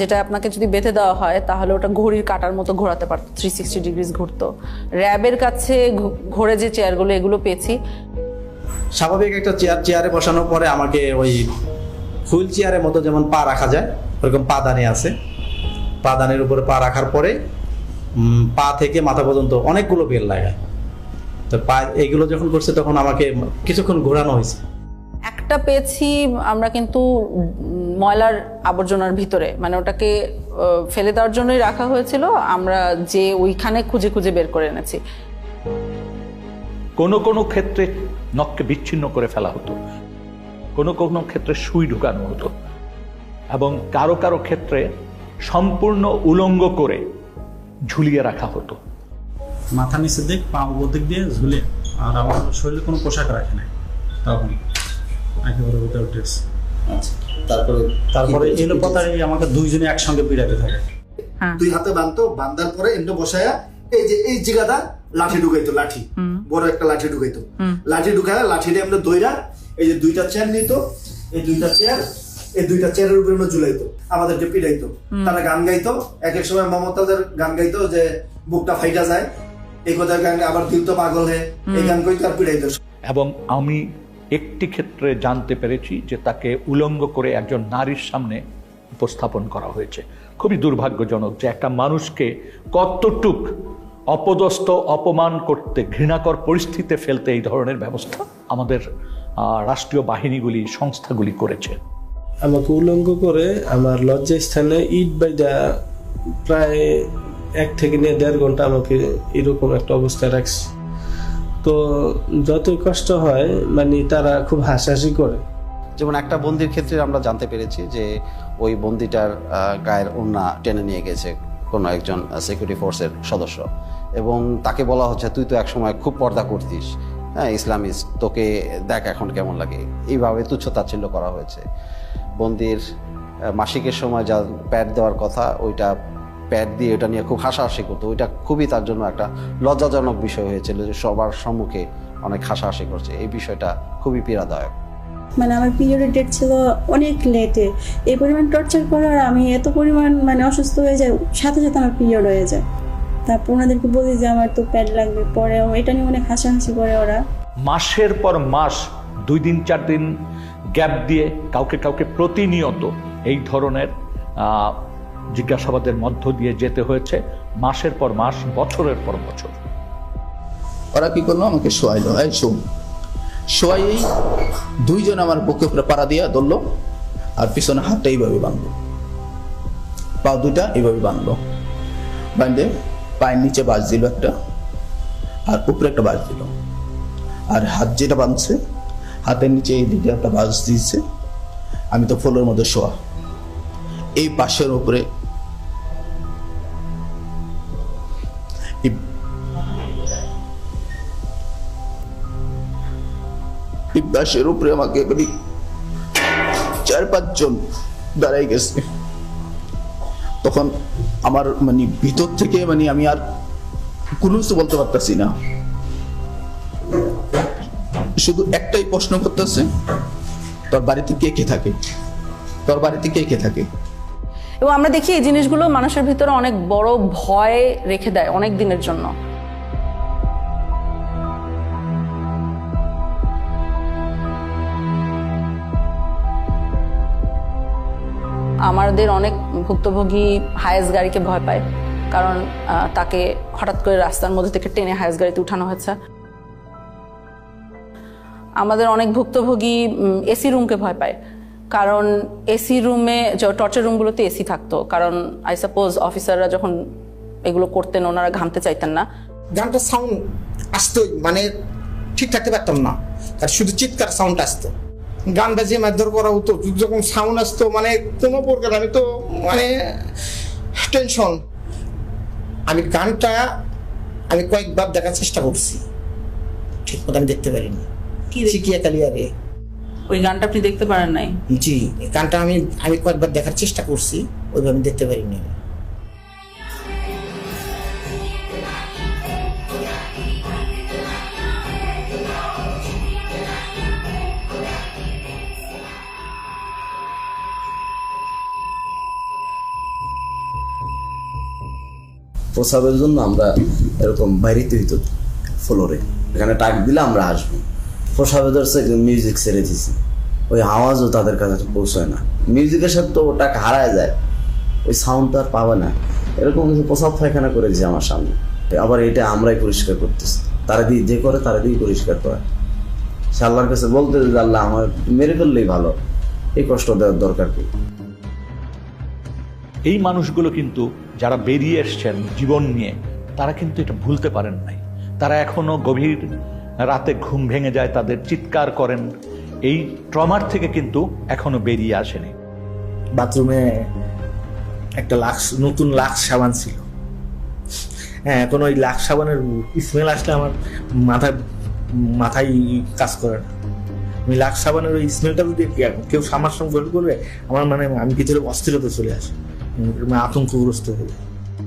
Speaker 5: যেটা আপনাকে যদি বেঁধে দেওয়া হয় তাহলে ওটা ঘড়ির কাঁটার মতো ঘোরাতে পারতো, 360 ডিগ্রিজ ঘুরতো। র্যাবের কাছে ঘোরে যে চেয়ারগুলো, এগুলো পেয়েছি।
Speaker 19: স্বাভাবিক একটা চেয়ারে বসানোর পরে আমাকে ওই হুইল চেয়ারের মতো যেমন পা রাখা যায় ওরকম পাদানি আছে, পাদানের উপরে পা রাখার পরে পা থেকে মাথা পর্যন্ত অনেকগুলো বেল লাগায়। তো পা এইগুলো যখন করছে তখন আমাকে কিছুক্ষণ ঘোরানো হয়েছে।
Speaker 5: একটা পেয়েছি আমরা কিন্তু ময়লার আবর্জনার ভিতরে, মানে ওটাকে ফেলে দেওয়ার জন্যই রাখা হয়েছিল, আমরা যে ওইখানে খুঁজে খুঁজে বের করে এনেছি।
Speaker 7: কোনো কোনো ক্ষেত্রে নখকে বিচ্ছিন্ন করে ফেলা হতো। কোনো কোনো ক্ষেত্রে সুই ঢুকানো হতো, এবং কারো কারো ক্ষেত্রে সম্পূর্ণ উলঙ্গ করে ঝুলিয়ে রাখা হতো।
Speaker 2: মাথা নিচের দিক পা উপর দিক দিয়ে ঝুলে, আর আমার শরীরে কোনো পোশাক রাখে নাই তখন, একেবারে উইদাউট ড্রেস। তারপরে এলো পতারে আমাকে দুইজনে একসঙ্গে পিড়াতে থাকে।
Speaker 3: দুই হাতে বাঁধতো, বাঁধার পরে এমনি বসায়া এই যে এই জায়গাটা লাঠি ঢুকাইতো, লাঠি বড় একটা লাঠি ঢুকাইতো, লাঠি ঢুকায় লাঠিটা এমনি দইরা এই যে দুইটা চেয়ার নিত, এই দুইটা চেয়ারের উপরে ঝুলাইতো, আমাদেরকে পিড়াইতো। তারা গান গাইতো, এক এক সময় মমতাজের গান গাইতো যে বুকটা ফাইটা যায়, এই কথার গান, আবার দিল তো পাগল হয়ে এই গান কইতো আর পিড়াইতো।
Speaker 7: এবং আমি একটি ক্ষেত্রে জানতে পেরেছি যে তাকে উলঙ্গ করে একজন নারীর সামনে উপস্থাপন করা হয়েছে। খুবই দুর্ভাগ্যজনক যে একটা মানুষকে কতটুক অপদস্থ, অপমান করতে, ঘৃণাকর পরিস্থিতিতে ফেলতে এই ধরনের ব্যবস্থা আমাদের রাষ্ট্রীয় বাহিনীগুলি, সংস্থাগুলি করেছে।
Speaker 9: আমাকে উলঙ্গ করে আমার লজ্জাস্থানে ইট বাইদা প্রায় 1 থেকে 1.5 ঘন্টা আমাকে এরকম একটা অবস্থায় রাখছে। তো যতই কষ্ট হয় মানে তারা খুব হাসাহাসি করে।
Speaker 4: যেমন একটা বন্দির ক্ষেত্রে আমরা জানতে পেরেছি যে ওই বন্দিটার গায়ের ওড়না টেনে নিয়ে গেছে কোনো একজন সিকিউরিটি ফোর্সের সদস্য, এবং তাকে বলা হচ্ছে তুই তো একসময় খুব পর্দা করতিস, হ্যাঁ ইসলামিস্ট, তোকে দেখ এখন কেমন লাগে। এইভাবে তুচ্ছ-তাচ্ছিল্য করা হয়েছে। বন্দির মাসিকের সময় যা প্যাড দেওয়ার কথা, ওইটা প্যাড দিয়ে ওটা নিয়ে খুব হাসাহাসি করতো। ওইটা খুবই তার জন্য একটা লজ্জাজনক বিষয় হয়েছিল যে সবার সম্মুখে অনেক হাসাহাসি করছে। এই বিষয়টা খুবই পীড়াদায়ক।
Speaker 23: মানে আমার পিরিয়ডের ডেট ছিল অনেক লেটে, এই পরিমাণ টর্চার করার আমি এত পরিমাণ মানে অসুস্থ হয়ে যায়, সাথে সাথে আমার পিরিয়ড হয়ে যায়। তারপর ওনাদেরকে বলি যে আমার তো প্যাড লাগবে, পরে এটা নিয়ে অনেক হাসাহাসি করে ওরা।
Speaker 7: মাসের পর মাস 2 দিন 4 দিন গ্যাপ দিয়ে কাউকে কাউকে প্রতিনিয়ত এই ধরনের জিজ্ঞাসাবাদের মধ্য দিয়ে যেতে হয়েছে, মাসের পর মাস, বছরের পর বছর।
Speaker 22: ওরা কি করলো, আমাকে শোয়াইলো, এই শোন, শোয়াই 2 জন আমার বুকে উপরে পাড়া দিয়া ধরলো, আর পিছনে হাতটা এইভাবে বাঁধলো, পা 2টা এইভাবে বাঁধলো, বাঁধে পায়ের নিচে বাজ দিল একটা, আর উপরে একটা বাজ দিল, আর হাত যেটা বাঁধছে হাতের নিচে এই দিকে একটা বাজ দিয়েছে। আমি তো ফ্লোরের মধ্যে শোয়া, এই পাশের উপরে বাসের উপরে আমাকে 4-5 জন দাঁড়াই গেছে। তখন আমার মানে ভিতর থেকে মানে আমি আর কোনো কিছু বলতে পারতেছি না, শুধু একটাই প্রশ্ন করতেছে, তোর বাড়িতে কে কে থাকে, তোর বাড়িতে কে কে থাকে।
Speaker 5: এবং আমরা দেখি এই জিনিসগুলো মানুষের ভিতরে অনেক বড় ভয় রেখে দেয় অনেক দিনের জন্য। আমাদের অনেক ভুক্তভোগী হায়েস গাড়িকে ভয় পায়, কারণ তাকে হঠাৎ করে রাস্তার মধ্যে থেকে টেনে হায়েস গাড়িতে উঠানো হয়েছে। আমাদের অনেক ভুক্তভোগী এসি রুমকে ভয় পায়, কারণ এসি রুমে, টর্চার রুমগুলোতে এসি থাকতো, কারণ আই সাপোজ অফিসাররা যখন এগুলো করতেন ওনারা ঘামতে চাইতেন না।
Speaker 13: গানটা সাউন্ড আসতো, মানে ঠিক থাকতে পারতাম না, আর শুধু চিৎকার সাউন্ড আসতো। গান বাজিয়ে মারধর করা হতো, যখন সাউন্ড আসতো মানে কোনো প্রকার, আমি তো মানে টেনশন। আমি গানটা আমি কয়েকবার দেখার চেষ্টা করছি, ঠিক মতো আমি দেখতে পারিনি। চিকিয়া কালিয়ারে
Speaker 5: ওই গানটা আপনি দেখতে পারেন নাই?
Speaker 13: জি, গানটা আমি কয়েকবার দেখার চেষ্টা করছি, ওইভাবে আমি দেখতে পারিনি।
Speaker 6: প্রসাবের জন্য আমরা এরকম বাইরেতে হইতো ফ্লোরে, এখানে টাক দিলে আমরা আসবো। প্রসাবে ধরছে মিউজিক ছেড়ে দিছি, ওই আওয়াজও তাদের কাছে পৌঁছায় না, মিউজিকের সাথে তো ওটা হারায় যায়, ওই সাউন্ড তো আর পাবে না। এরকম কিছু প্রসাব পায়খানা করেছে আমার সামনে, আবার এটা আমরাই পরিষ্কার করতেছি, তারা দিয়ে যে করে তারা দিয়ে পরিষ্কার করে। সে আল্লাহর কাছে বলতে যে আল্লাহ আমার মেরে ফেললেই ভালো, এই কষ্ট দেওয়ার দরকার কি।
Speaker 7: এই মানুষগুলো কিন্তু যারা বেরিয়ে এসছেন জীবন নিয়ে, তারা কিন্তু এটা ভুলতে পারেন নাই। তারা এখনো গভীর রাতে ঘুম ভেঙে যায়, তাদের চিৎকার করেন, এই ট্রমার থেকে কিন্তু এখনো বেরিয়ে আসেনি।
Speaker 1: বাথরুমে একটা নতুন লাক্স সাবান ছিল। হ্যাঁ, এখন ওই লাক্স সাবানের স্মেল আসলে আমার মাথায় কাজ করে না। আমি লাক্স সাবানের ওই স্মেলটা যদি কেউ আমার সঙ্গে গল্প করবে, আমার আমি ভিতরে অস্থিরতা চলে আসে, আতঙ্কগ্রস্ত হয়ে যায়।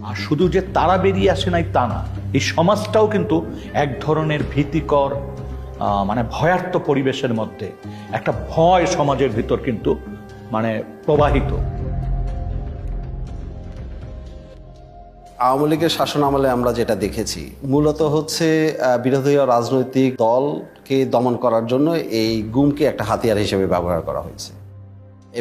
Speaker 7: আর শুধু যে তারা বেরিয়ে আসে নাই তা না, এই সমাজটাও কিন্তু এক ধরনের ভীতিকর ভয়ার্থ পরিবেশের মধ্যে একটা ভয় সমাজের ভিতর কিন্তু প্রবাহিত।
Speaker 4: আওয়ামী লীগের শাসন আমলে আমরা যেটা দেখেছি মূলত হচ্ছে বিরোধী রাজনৈতিক দলকে দমন করার জন্য এই গুমকে একটা হাতিয়ার হিসেবে ব্যবহার করা হয়েছে,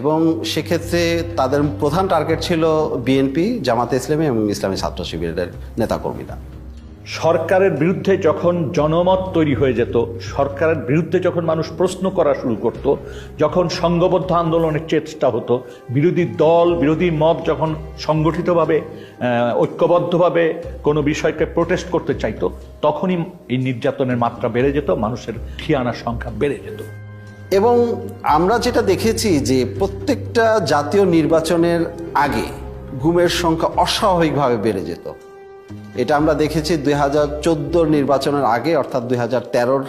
Speaker 4: এবং সেক্ষেত্রে তাদের প্রধান টার্গেট ছিল বিএনপি, জামাতে ইসলামী এবং ইসলামী ছাত্র শিবিরের নেতাকর্মীরা।
Speaker 7: সরকারের বিরুদ্ধে যখন জনমত তৈরি হয়ে যেত, সরকারের বিরুদ্ধে যখন মানুষ প্রশ্ন করা শুরু করত, যখন সংঘবদ্ধ আন্দোলনের চেষ্টা হতো, বিরোধী দল বিরোধী মত যখন সংগঠিতভাবে ঐক্যবদ্ধভাবে কোনো বিষয়কে প্রোটেস্ট করতে চাইতো, তখনই এই নির্যাতনের মাত্রা বেড়ে যেত, মানুষের ঠিয়ানার সংখ্যা বেড়ে যেত।
Speaker 4: এবং আমরা যেটা দেখেছি যে প্রত্যেকটা জাতীয় নির্বাচনের আগে গুমের সংখ্যা অস্বাভাবিকভাবে বেড়ে যেত। এটা আমরা দেখেছি 2014 নির্বাচনের আগে, অর্থাৎ 2013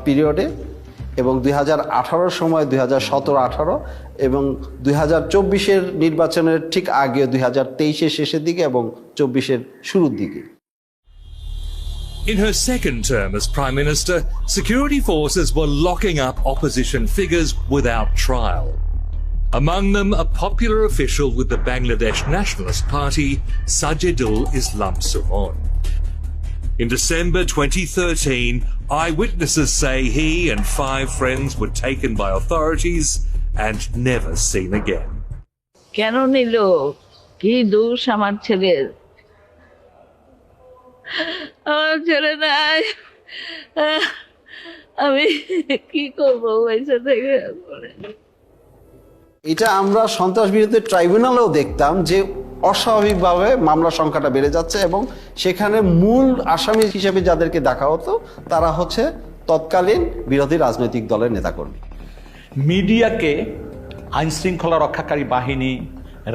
Speaker 4: পিরিয়ডে, এবং 2018 সময় 2017-18, এবং 2024 নির্বাচনের ঠিক আগে 2023 শেষের দিকে এবং 24 শুরুর দিকে।
Speaker 8: In her second term as Prime Minister, security forces were locking up opposition figures without trial. Among them, a popular official with the Bangladesh Nationalist Party, Sajidul Islam Suhon. In December 2013, eyewitnesses say he and 5 friends were taken by authorities and never seen again.
Speaker 10: কেন নিল? কি দোষ আমার ছেলের? আমার ছেলে নাই, আমি কি করবো পয়সা থেকে?
Speaker 4: এটা আমরা সন্ত্রাস বিরোধী ট্রাইব্যুনালেও দেখতাম যে অস্বাভাবিকভাবে মামলার সংখ্যাটা বেড়ে যাচ্ছে, এবং সেখানে মূল আসামি হিসেবে যাদেরকে দেখা হতো তারা হচ্ছে তৎকালীন বিরোধী রাজনৈতিক দলের নেতাকর্মী।
Speaker 7: মিডিয়াকে আইনশৃঙ্খলা রক্ষাকারী বাহিনী,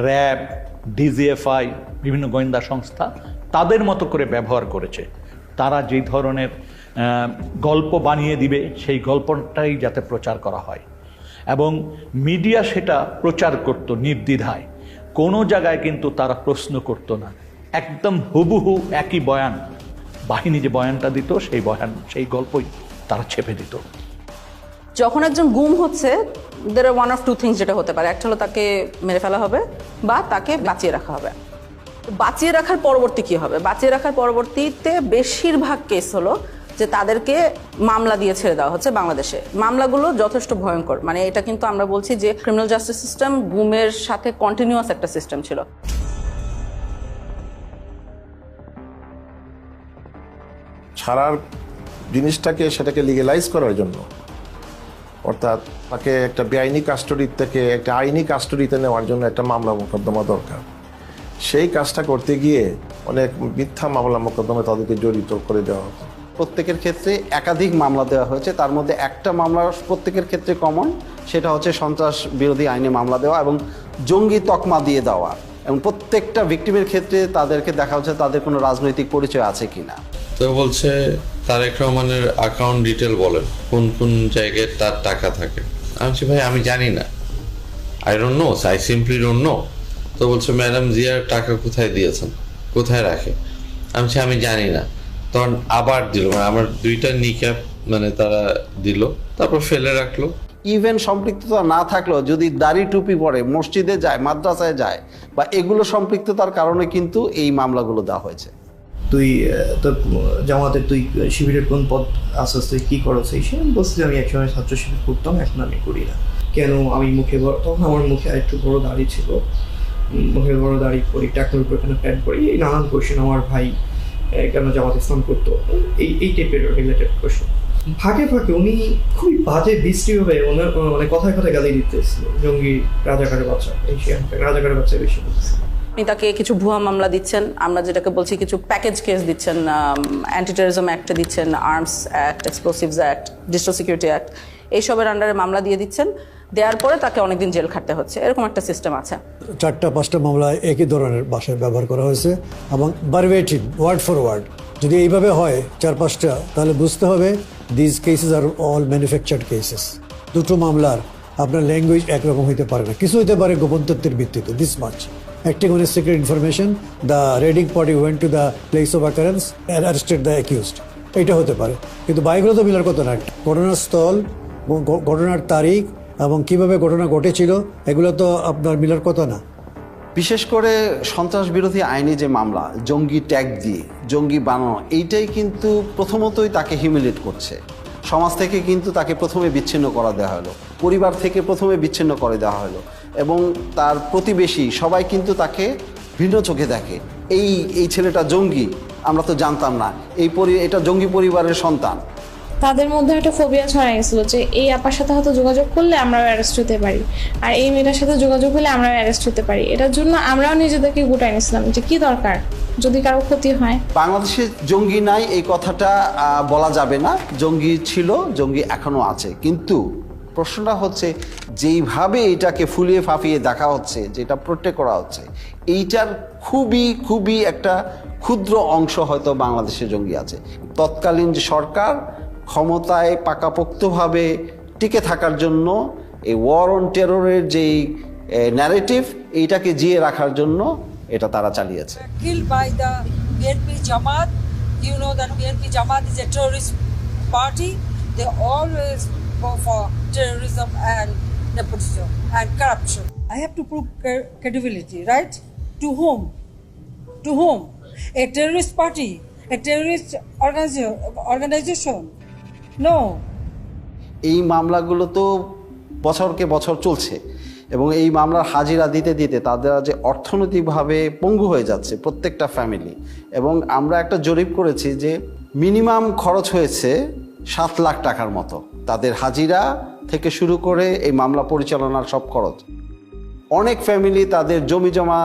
Speaker 7: র্যাব, ডিজিএফআই, বিভিন্ন গোয়েন্দা সংস্থা তাদের মতো করে ব্যবহার করেছে। তারা যেই ধরনের গল্প বানিয়ে দিবে সেই গল্পটাই যাতে প্রচার করা হয়, এবং মিডিয়া সেটা প্রচার করত নির্দ্বিধায়। কোনো জায়গায় কিন্তু তারা প্রশ্ন করত না, একদম হুবহু একই বয়ান, বাহিনী যে বয়ানটা দিত সেই গল্পই তারা ছেপে দিত।
Speaker 5: যখন একজন গুম হচ্ছে, there are one of two things যেটা হতে পারে। একটা হলো তাকে মেরে ফেলা হবে বা তাকে বাঁচিয়ে রাখা হবে। বাঁচিয়ে রাখার পরবর্তী কি হবে? বাঁচিয়ে রাখার পরবর্তীতে বেশিরভাগ কেস হলো যে তাদেরকে মামলা দিয়ে ছেড়ে দেওয়া হচ্ছে। বাংলাদেশে মামলাগুলো যথেষ্ট ভয়ঙ্কর, এটা কিন্তু আমরা বলছি যে ক্রিমিনাল জাস্টিস সিস্টেম গুমের সাথে কন্টিনিউয়াস একটা সিস্টেম ছিল।
Speaker 11: ছাড়ার জিনিসটাকে সেটাকে লিগেলাইজ করার জন্য, অর্থাৎ তাকে একটা বেআইনি কাস্টডি থেকে একটা আইনি কাস্টডিতে নেওয়ার জন্য একটা মামলা মোকদ্দমা দরকার। সেই কাজটা করতে গিয়ে অনেক মিথ্যা মামলা মোকদ্দমা তাদেরকে জড়িত করে দেওয়া হতো।
Speaker 4: প্রত্যেকের ক্ষেত্রে একাধিক মামলা দেওয়া হয়েছে, তার মধ্যে একটা মামলা প্রত্যেকের ক্ষেত্রে কমন, সেটা হচ্ছে সন্ত্রাস বিরোধী আইনে মামলা দেওয়া এবং জঙ্গি তকমা দিয়ে দেওয়া। এবং প্রত্যেকটা ভিকটিমের ক্ষেত্রে তাদেরকে দেখা হচ্ছে তাদের কোনো রাজনৈতিক পরিচয় আছে কিনা।
Speaker 12: তো বলছে তারেক রহমানের অ্যাকাউন্ট ডিটেল বলেন, কোন কোন জায়গায় তার টাকা থাকে। আমি বলছি ভাই আমি জানি না, I don't know, I simply don't know. তো বলছে ম্যাডাম জিয়ার টাকা কোথায় দিয়েছেন, কোথায় রাখে। আমি বলছি আমি জানি না। তখন আবার দিল, আমার 2টা নিক্যাপ তারা দিল, তারপর ফেলে রাখলো।
Speaker 4: ইভেন সম্পৃক্ততা না থাকলেও যদি দাড়ি টুপি পরে মসজিদে যায়, মাদ্রাসায় যায়, বা এগুলো সম্পৃক্ততার কারণে কিন্তু এই মামলাগুলো দেওয়া হয়েছে।
Speaker 26: তুই তো জামাতের, তুই শিবিরের কোন পদ আস্তে তুই কি করো? সেই সে বলছি আমি একসময় ছাত্র শিবির করতাম, এখন আমি করি না। কেন? আমি মুখে তখন আমার মুখে একটু বড় দাড়ি ছিল, মুখে বড় দাড়ি পরি, টাকার উপর এখানে প্যান্ট পরি, এই নানান কোয়েশ্চেন। আমার ভাই কেন জামাত ইসলাম করতো, এই টাইপের রিলেটেড কোয়েশ্চেন। ফাঁকে ফাঁকে উনি খুবই বাজে বৃষ্টিভাবে কথায় কথায় গালি দিতেছিল, জঙ্গি, রাজাকারের বাচ্চা, এই রাজাকারের বাচ্চা বেশি বলতেছে।
Speaker 5: আপনি তাকে কিছু ভুয়া মামলা দিচ্ছেন, আমরা যেটাকে বলছি কিছু প্যাকেজ কেস দিচ্ছেন, অ্যান্টি টেররিজম অ্যাক্টে দিচ্ছেন, arms act, explosives act, digital security act, এইসবের আন্ডারে মামলা দিয়ে দিচ্ছেন, দেওয়ার পরে তাকে অনেকদিন জেল খাটতে হচ্ছে, এরকম একটা সিস্টেম আছে। 4-5টা মামলায় একই ধরনের ভাষায় ব্যবহার করা হয়েছে এবং ভার্বেটিম ওয়ার্ড ফর ওয়ার্ড। যদি এইভাবে হয় 4-5টা, তাহলে বুঝতে হবে this cases are all manufactured cases. দুটো মামলার আপনার ল্যাঙ্গুয়েজ একরকম হইতে পারে না, কিছু হইতে পারে গোপন তথ্যের ভিত্তিতে, this much acting on a secret information, the raiding party went to the place of occurrence and arrested the accused, এটা হতে পারে। কিন্তু বাইকগুলো তো মিলার কথা না, ঘটনার স্থল, ঘটনার তারিখ এবং কিভাবে ঘটনা ঘটেছিল এগুলো তো আপনার মিলার কথা না।
Speaker 4: বিশেষ করে সন্ত্রাস বিরোধী আইনে যে মামলা, জঙ্গি ট্যাগ দিয়ে জঙ্গি বানানো, এইটাই কিন্তু প্রথমতই তাকে হিউমিলেট করছে। সমাজ থেকে কিন্তু তাকে প্রথমে বিচ্ছিন্ন করা দেওয়া হলো, পরিবার থেকে প্রথমে বিচ্ছিন্ন করে দেওয়া হলো, এবং তার প্রতিবেশী সবাই কিন্তু তাকে ভিন্ন চোখে দেখে। এই ছেলেটা জঙ্গি, আমরা তো জানতাম না, এটা জঙ্গি পরিবারের সন্তান।
Speaker 23: তাদের মধ্যে একটা ফোবিয়া ছড়াই গেছিল যে এই আপার সাথে হয়তো যোগাযোগ করলে আমরাও অ্যারেস্ট হতে পারি, আর এই মেয়েটার সাথে যোগাযোগ হলে আমরাও অ্যারেস্ট হতে পারি। এটার জন্য আমরাও নিজেদেরকে গুটাই নিয়েছিলাম যে কি দরকার যদি কারো ক্ষতি হয়।
Speaker 4: বাংলাদেশে জঙ্গি নাই এই কথাটা বলা যাবে না, জঙ্গি ছিল, জঙ্গি এখনো আছে। কিন্তু প্রশ্নটা হচ্ছে যেইভাবে এটাকে ফুলিয়ে ফাঁপিয়ে দেখা হচ্ছে, যেটা প্রোটেক্ট করা হচ্ছে, এইটার খুবই একটা ক্ষুদ্র অংশ হয়তো বাংলাদেশে জঙ্গি আছে। তৎকালীন যে সরকার ক্ষমতায় পাকাপোক্তভাবে টিকে থাকার জন্য এই ওয়ার অন টেররের যেই ন্যারেটিভ, এইটাকে জিয়ে রাখার জন্য এটা তারা চালিয়েছে।
Speaker 15: Killed by the BNP Jamaat, you know that BNP Jamaat is a terrorist party. They always go for terrorism and nepotism and corruption. I have to prove credibility, right? To whom? To whom? A terrorist party? A terrorist organization? No.
Speaker 4: এই মামলাগুলো তো বছরকে বছর চলছে, এবং এই মামলার হাজিরা দিতে দিতে তাদের যে অর্থনৈতিকভাবে পঙ্গু হয়ে যাচ্ছে প্রত্যেকটা ফ্যামিলি। এবং আমরা একটা জরিপ করেছি যে মিনিমাম খরচ হয়েছে 7 লাখ টাকার মতো, তাদের হাজিরা থেকে শুরু করে এই মামলা পরিচালনার সব খরচ। অনেক ফ্যামিলি তাদের জমি জমা,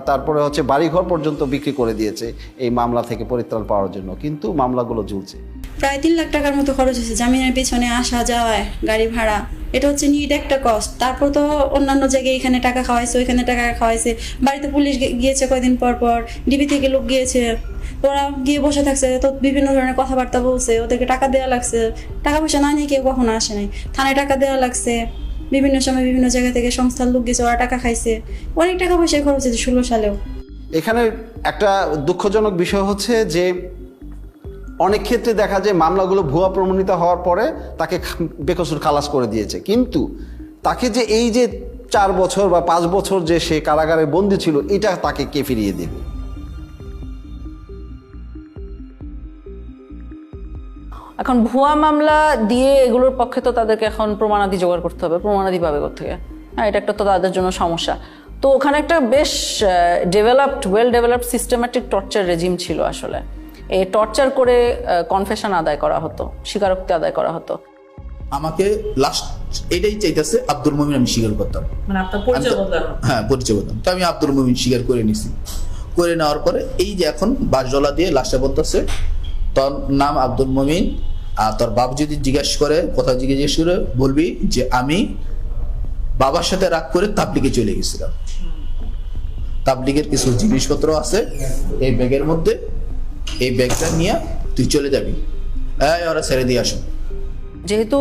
Speaker 4: তারপরে হচ্ছে বাড়িঘর পর্যন্ত বিক্রি করে দিয়েছে এই মামলা থেকে পরিত্রাণ পাওয়ার জন্য, কিন্তু মামলাগুলো ঝুলছে।
Speaker 23: প্রায় 3 লাখ টাকার মতো খরচ হয়েছে জামিনের পিছনে, আসা যাওয়ায়, গাড়ি ভাড়া, এটা হচ্ছে নিট একটা কস্ট। তারপর তো অন্যান্য জায়গায় এখানে টাকা খাওয়াইছে, ওইখানে টাকা খাওয়াইছে, বাড়িতে পুলিশ গিয়েছে কয়দিন পর পর, ডিবি থেকে লোক গিয়েছে, ওরা গিয়ে বসে থাকছে, তো বিভিন্ন ধরনের কথাবার্তা বলছে, ওদেরকে টাকা দেওয়া লাগছে, টাকা পয়সা না নিয়ে কেউ কখনো আসে নাই, থানায় টাকা দেওয়া লাগছে, বিভিন্ন সময় বিভিন্ন জায়গা থেকে সংস্থার লোক গেছে, ওরা টাকা খাইছে, অনেক টাকা পয়সা খরচ হয়েছে 16 সালেও।
Speaker 4: এখানে একটা দুঃখজনক বিষয় হচ্ছে যে অনেক ক্ষেত্রে দেখা যায় মামলাগুলো ভুয়া প্রমাণিত হওয়ার পরে তাকে বেকসুর খালাস করে দিয়েছে, কিন্তু তাকে যে এই যে 4 বছর বা 5 বছর যে সে কারাগারে বন্দী ছিল, এটা তাকে কে ফিরিয়ে দেবে?
Speaker 5: এখন ভুয়া মামলা দিয়ে এগুলোর পক্ষে তো তাদেরকে এখন প্রমাণাদি জোগাড় করতে হবে, প্রমাণাদি পাবে কোত্থেকে? হ্যাঁ, এটা একটা তো তাদের জন্য সমস্যা। তো ওখানে একটা বেশ well developed systematic torture regime ছিল আসলে। এই টর্চার করে কনফেশন আদায় করা হতো, স্বীকারোক্তি আদায় করা হতো।
Speaker 22: আমাকে লাস্ট এটাই চাইতেছে আব্দুল মুমিন আমি স্বীকার করতাম,
Speaker 5: মানে আপনার পরিচয় বদলানো।
Speaker 22: হ্যাঁ, পরিচয় বলতাম। তো আমি আব্দুল মুমিন স্বীকার করে নিছি। করে নেওয়ার পরে এই যে এখন বাসজলা দিয়ে লাস্টে বলতেছে তোর নাম আব্দুল মুমিন, আর তোর বাপ যদি জিজ্ঞাসা করে, কথা জিজ্ঞেস করে বলবি যে আমি বাবার সাথে রাগ করে তাবলিগে চলে গেছিলাম, তাবলিগের কিছু জিনিসপত্র আছে এই ব্যাগের মধ্যে, এই ব্যাগটা নিয়ে তুই চলে যাবি, ওরা ছেড়ে দিয়ে আসো।
Speaker 5: যেহেতু